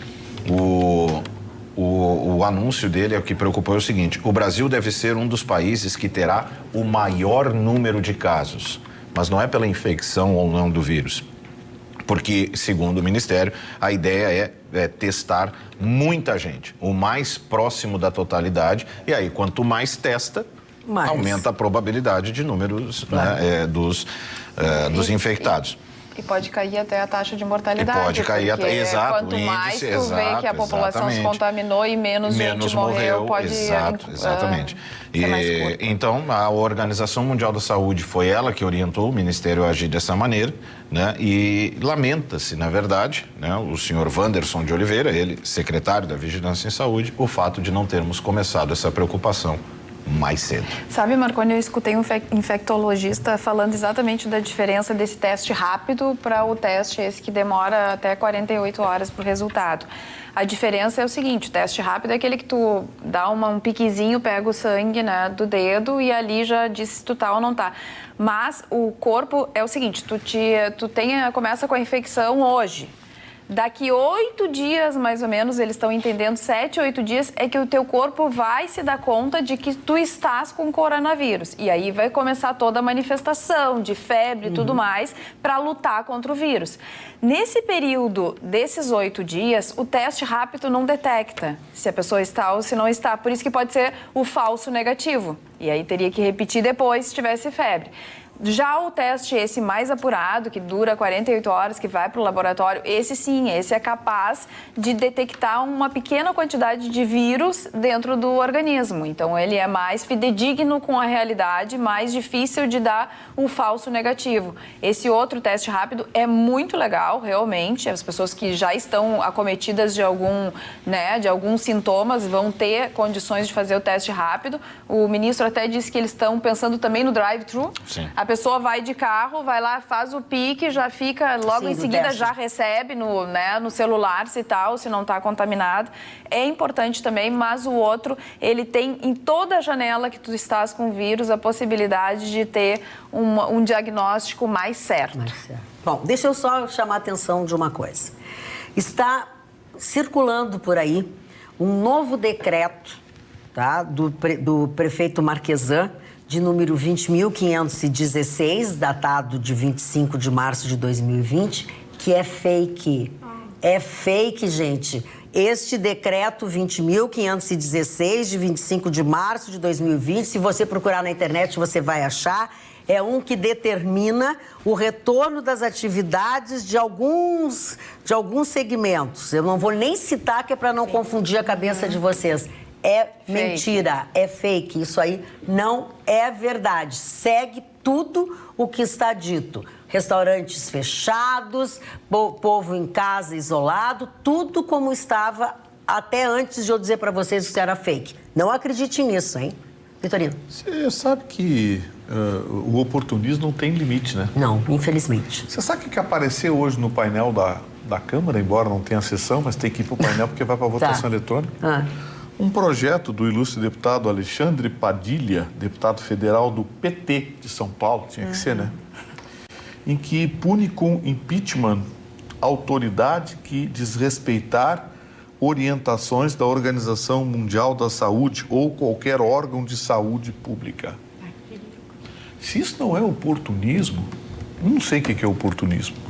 o anúncio dele, o que preocupou é o seguinte: o Brasil deve ser um dos países que terá o maior número de casos. Mas não é pela infecção ou não do vírus, porque, segundo o Ministério, a ideia é testar muita gente, o mais próximo da totalidade, e aí quanto mais testa, aumenta a probabilidade de números, né, dos infectados. E pode cair até a taxa de mortalidade. E pode cair até, exato. Quanto mais tu vê que a população se contaminou e menos gente morreu, pode exatamente. Então, a Organização Mundial da Saúde foi ela que orientou o Ministério a agir dessa maneira, né? E lamenta-se, na verdade, né, o senhor Wanderson de Oliveira, ele, secretário da Vigilância em Saúde, o fato de não termos começado essa preocupação mais cedo. Sabe, Marconi, eu escutei um infectologista falando exatamente da diferença desse teste rápido para o teste esse que demora até 48 horas para o resultado. A diferença é o seguinte: o teste rápido é aquele que tu dá um piquezinho, pega o sangue, né, do dedo e ali já diz se tu tá ou não tá. Mas o corpo é o seguinte: começa com a infecção hoje. Daqui 8 dias, mais ou menos, eles estão entendendo, 7, 8 dias, é que o teu corpo vai se dar conta de que tu estás com coronavírus. E aí vai começar toda a manifestação de febre e tudo mais para lutar contra o vírus. Nesse período desses 8 dias, o teste rápido não detecta se a pessoa está ou se não está. Por isso que pode ser o falso negativo. E aí teria que repetir depois se tivesse febre. Já o teste esse mais apurado, que dura 48 horas, que vai para o laboratório, esse sim, esse é capaz de detectar uma pequena quantidade de vírus dentro do organismo. Então, ele é mais fidedigno com a realidade, mais difícil de dar o falso negativo. Esse outro teste rápido é muito legal, realmente. As pessoas que já estão acometidas de alguns sintomas vão ter condições de fazer o teste rápido. O ministro até disse que eles estão pensando também no drive-thru. Sim. A pessoa vai de carro, vai lá, faz o pique, já fica, logo em seguida já recebe no celular se tal, se não está contaminado. É importante também, mas o outro, ele tem em toda a janela que tu estás com o vírus a possibilidade de ter um diagnóstico mais certo. Bom, deixa eu só chamar a atenção de uma coisa. Está circulando por aí um novo decreto, tá, do prefeito Marquesan, de número 20.516, datado de 25 de março de 2020, que é fake. É fake, gente. Este decreto 20.516, de 25 de março de 2020, se você procurar na internet, você vai achar, é um que determina o retorno das atividades de alguns segmentos. Eu não vou nem citar, que é para não confundir a cabeça de vocês. É mentira, é fake. Isso aí não é verdade. Segue tudo o que está dito. Restaurantes fechados, povo em casa isolado, tudo como estava até antes de eu dizer para vocês que isso era fake. Não acredite nisso, hein, Vitorino? Você sabe que o oportunismo não tem limite, né? Não, infelizmente. Você sabe o que apareceu hoje no painel da Câmara, embora não tenha sessão, mas tem que ir para o painel porque vai para a votação eletrônica? Um projeto do ilustre deputado Alexandre Padilha, deputado federal do PT de São Paulo, tinha que ser, né? Em que pune com impeachment autoridade que desrespeitar orientações da Organização Mundial da Saúde ou qualquer órgão de saúde pública. Se isso não é oportunismo, não sei o que é oportunismo.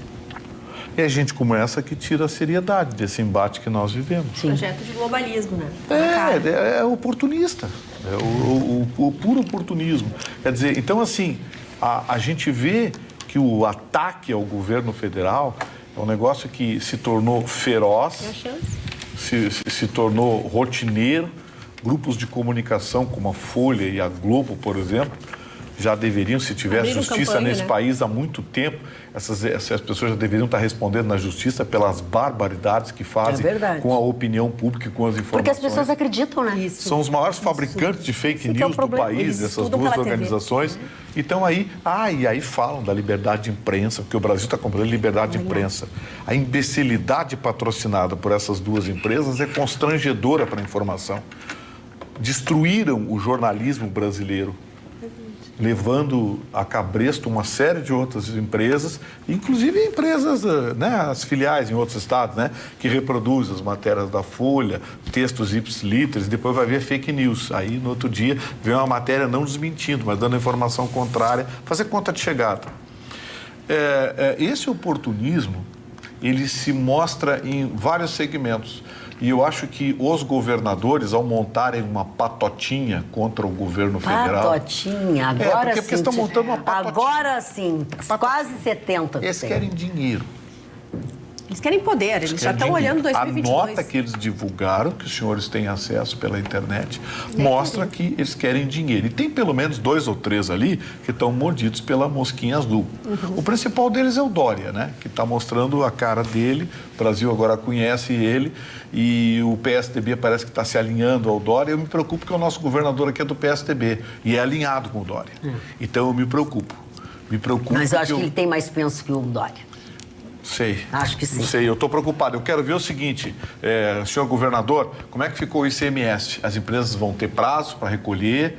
É gente como essa que tira a seriedade desse embate que nós vivemos. Sim. Projeto de globalismo, né? É oportunista. É o puro oportunismo. Quer dizer, então assim, a gente vê que o ataque ao governo federal é um negócio que se tornou feroz, se tornou rotineiro. Grupos de comunicação como a Folha e a Globo, por exemplo, já deveriam, se tivesse justiça nesse país há muito tempo, essas pessoas já deveriam estar respondendo na justiça pelas barbaridades que fazem com a opinião pública e com as informações. Porque as pessoas acreditam, né? São os maiores fabricantes de fake news do país, essas duas organizações. Então aí falam da liberdade de imprensa, porque o Brasil está comprando liberdade de imprensa. A imbecilidade patrocinada por essas duas empresas é constrangedora para a informação. Destruíram o jornalismo brasileiro, levando a cabresto uma série de outras empresas, inclusive empresas, né, as filiais em outros estados, né, que reproduzem as matérias da Folha, textos ipsiliteres, depois vai ver fake news. Aí, no outro dia, vem uma matéria não desmentindo, mas dando informação contrária, fazer conta de chegada. Esse oportunismo, ele se mostra em vários segmentos. E eu acho que os governadores, ao montarem uma patotinha contra o governo federal... Patotinha, agora sim. Porque estão montando uma patotinha. Agora sim, quase 70. Eles querem dinheiro. Eles querem poder, eles já estão olhando 2022. A nota que eles divulgaram, que os senhores têm acesso pela internet, mostra que eles querem dinheiro. E tem pelo menos 2 ou 3 ali que estão mordidos pela mosquinha azul. O principal deles é o Dória, né? Que está mostrando a cara dele. O Brasil agora conhece ele e o PSDB parece que está se alinhando ao Dória. Eu me preocupo porque o nosso governador aqui é do PSDB e é alinhado com o Dória. Então eu me preocupo. Mas eu acho que ele tem mais penso que o Dória. Sei. Acho que sim. Sei, eu estou preocupado. Eu quero ver o seguinte, senhor governador, como é que ficou o ICMS? As empresas vão ter prazo para recolher?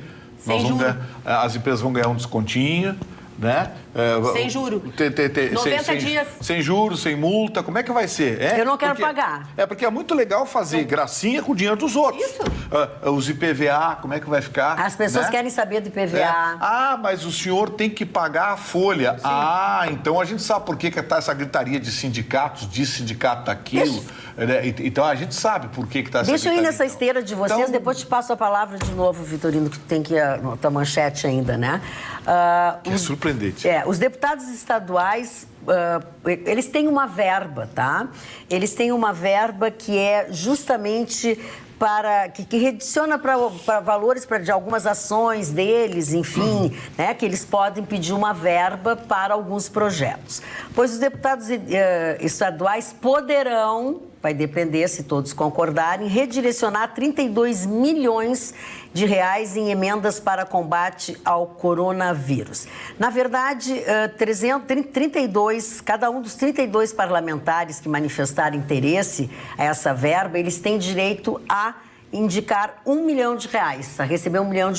As empresas vão ganhar um descontinho? né? Sem juro. 90 dias. Sem juros, sem multa, como é que vai ser? Eu não quero pagar. Porque é muito legal fazer gracinha com o dinheiro dos outros. Isso. Os IPVA, como é que vai ficar? As pessoas querem saber do IPVA. Mas o senhor tem que pagar a folha. Sim. Então a gente sabe por que está essa gritaria de sindicatos, sindicato daquilo. Então a gente sabe por que está essa gritaria. Deixa eu ir nessa esteira de vocês, depois te passo a palavra de novo, Vitorino, que tem que ir a tua manchete ainda, né? Que é surpreendente. Os deputados estaduais, eles têm uma verba, tá? Eles têm uma verba que é justamente que rediciona para valores de algumas ações deles, enfim, né, que eles podem pedir uma verba para alguns projetos. Pois os deputados estaduais poderão, vai depender se todos concordarem, redirecionar 32 milhões de reais em emendas para combate ao coronavírus. Na verdade, 32, cada um dos 32 parlamentares que manifestaram interesse a essa verba, eles têm direito a indicar R$1 milhão, a receber R$1 milhão.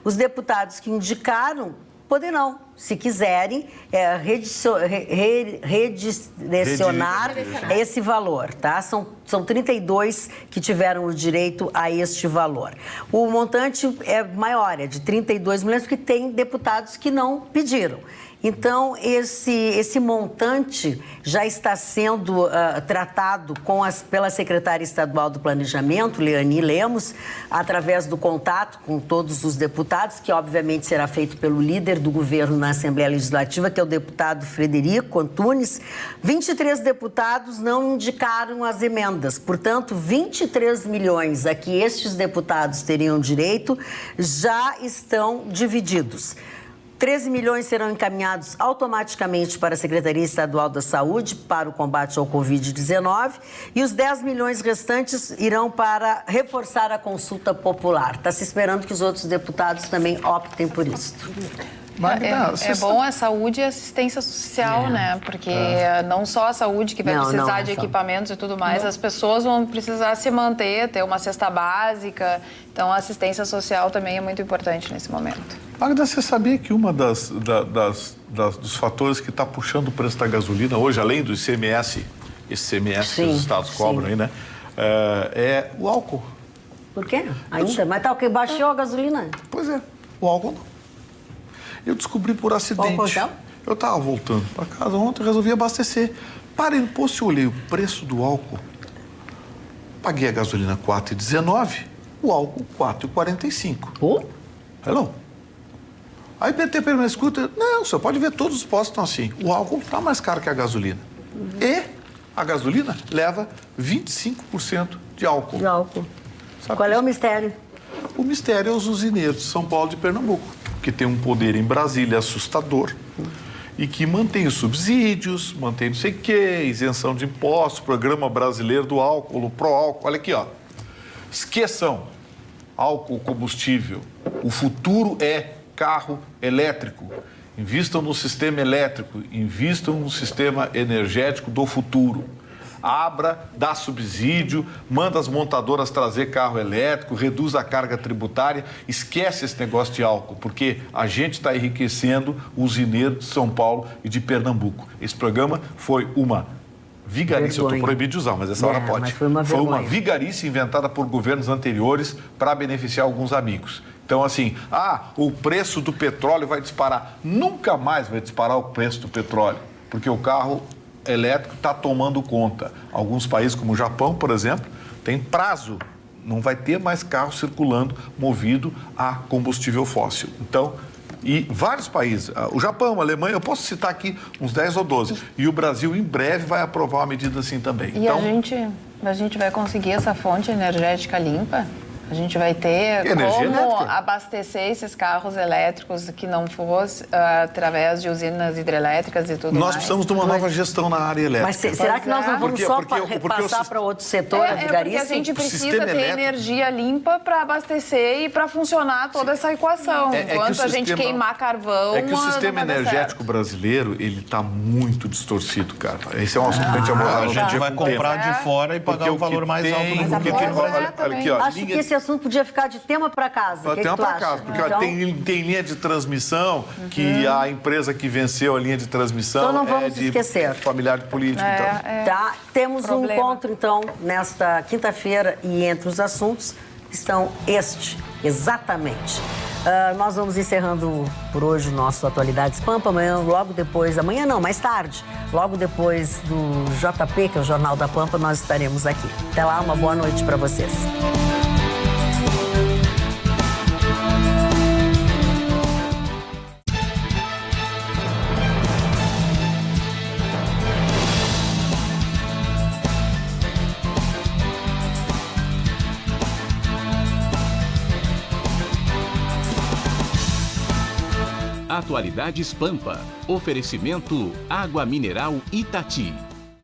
Os deputados que indicaram poderão, se quiserem, redirecionar esse valor, tá? São 32 que tiveram o direito a este valor. O montante é maior, é de 32 milhões, porque tem deputados que não pediram. Então, esse montante já está sendo tratado pela secretária estadual do Planejamento, Leani Lemos, através do contato com todos os deputados, que obviamente será feito pelo líder do governo na Assembleia Legislativa, que é o deputado Frederico Antunes. 23 deputados não indicaram as emendas, portanto, 23 milhões a que estes deputados teriam direito já estão divididos. 13 milhões serão encaminhados automaticamente para a Secretaria Estadual da Saúde para o combate ao Covid-19 e os 10 milhões restantes irão para reforçar a consulta popular. Está se esperando que os outros deputados também optem por isso. É bom a saúde e a assistência social, né? Porque não só a saúde que vai precisar de equipamentos e tudo mais, as pessoas vão precisar se manter, ter uma cesta básica. Então, a assistência social também é muito importante nesse momento. Magda, você sabia que uma dos fatores que está puxando o preço da gasolina hoje, além do ICMS, esse ICMS que os estados cobram aí, né? É o álcool. Por quê? Ainda? Mas tá o que? Baixou a gasolina? Pois é, o álcool não. Eu descobri por acidente. Eu estava voltando para casa ontem, resolvi abastecer. Parei no posto e olhei o preço do álcool. Paguei a gasolina R$ 4,19, o álcool R$ 4,45. Hello? Aí perguntei para ele, mas escuta, não, você pode ver, todos os postos estão assim. O álcool está mais caro que a gasolina. E a gasolina leva 25% de álcool. Sabe qual é o mistério? O mistério é os usineiros de São Paulo e de Pernambuco, que tem um poder em Brasília assustador e que mantém os subsídios, mantém não sei o quê, isenção de impostos, Programa Brasileiro do Álcool, o Proálcool. Olha aqui, ó. Esqueçam álcool, combustível. O futuro é carro elétrico. Invistam no sistema elétrico, invistam no sistema energético do futuro. Abra, dá subsídio, manda as montadoras trazer carro elétrico, reduz a carga tributária, esquece esse negócio de álcool, porque a gente está enriquecendo o usineiro de São Paulo e de Pernambuco. Esse programa foi uma vigarice, eu estou proibido de usar, mas essa hora pode. Foi uma vigarice inventada por governos anteriores para beneficiar alguns amigos. Então, assim, o preço do petróleo vai disparar. Nunca mais vai disparar o preço do petróleo, porque o carro elétrico está tomando conta. Alguns países, como o Japão, por exemplo, tem prazo. Não vai ter mais carro circulando movido a combustível fóssil. Então, e vários países, o Japão, a Alemanha, eu posso citar aqui uns 10 ou 12. E o Brasil, em breve, vai aprovar uma medida assim também. E então, a gente vai conseguir essa fonte energética limpa? A gente vai ter como abastecer esses carros elétricos que não fosse através de usinas hidrelétricas e tudo mais. Nós precisamos de uma nova gestão na área elétrica. Mas será que nós não vamos só repassar para outro setor a vigarice? Porque a gente precisa ter energia limpa para abastecer e para funcionar toda essa equação. Enquanto a gente queimar carvão... É que o sistema energético brasileiro, ele está muito distorcido, cara. Esse é um assunto que a gente vai comprar de fora e pagar o valor mais alto do que tem no Brasil. Acho que esse assunto podia ficar de tema para casa. Só tema para casa, porque então... tem linha de transmissão, que a empresa que venceu a linha de transmissão então não vamos esquecer. Familiar de político. Tá, temos um encontro, então, nesta quinta-feira e entre os assuntos estão exatamente. Nós vamos encerrando por hoje o nosso Atualidades Pampa. Amanhã, mais tarde, logo depois do JP, que é o Jornal da Pampa, nós estaremos aqui. Até lá, uma boa noite para vocês. Atualidades Pampa. Oferecimento Água Mineral Itati.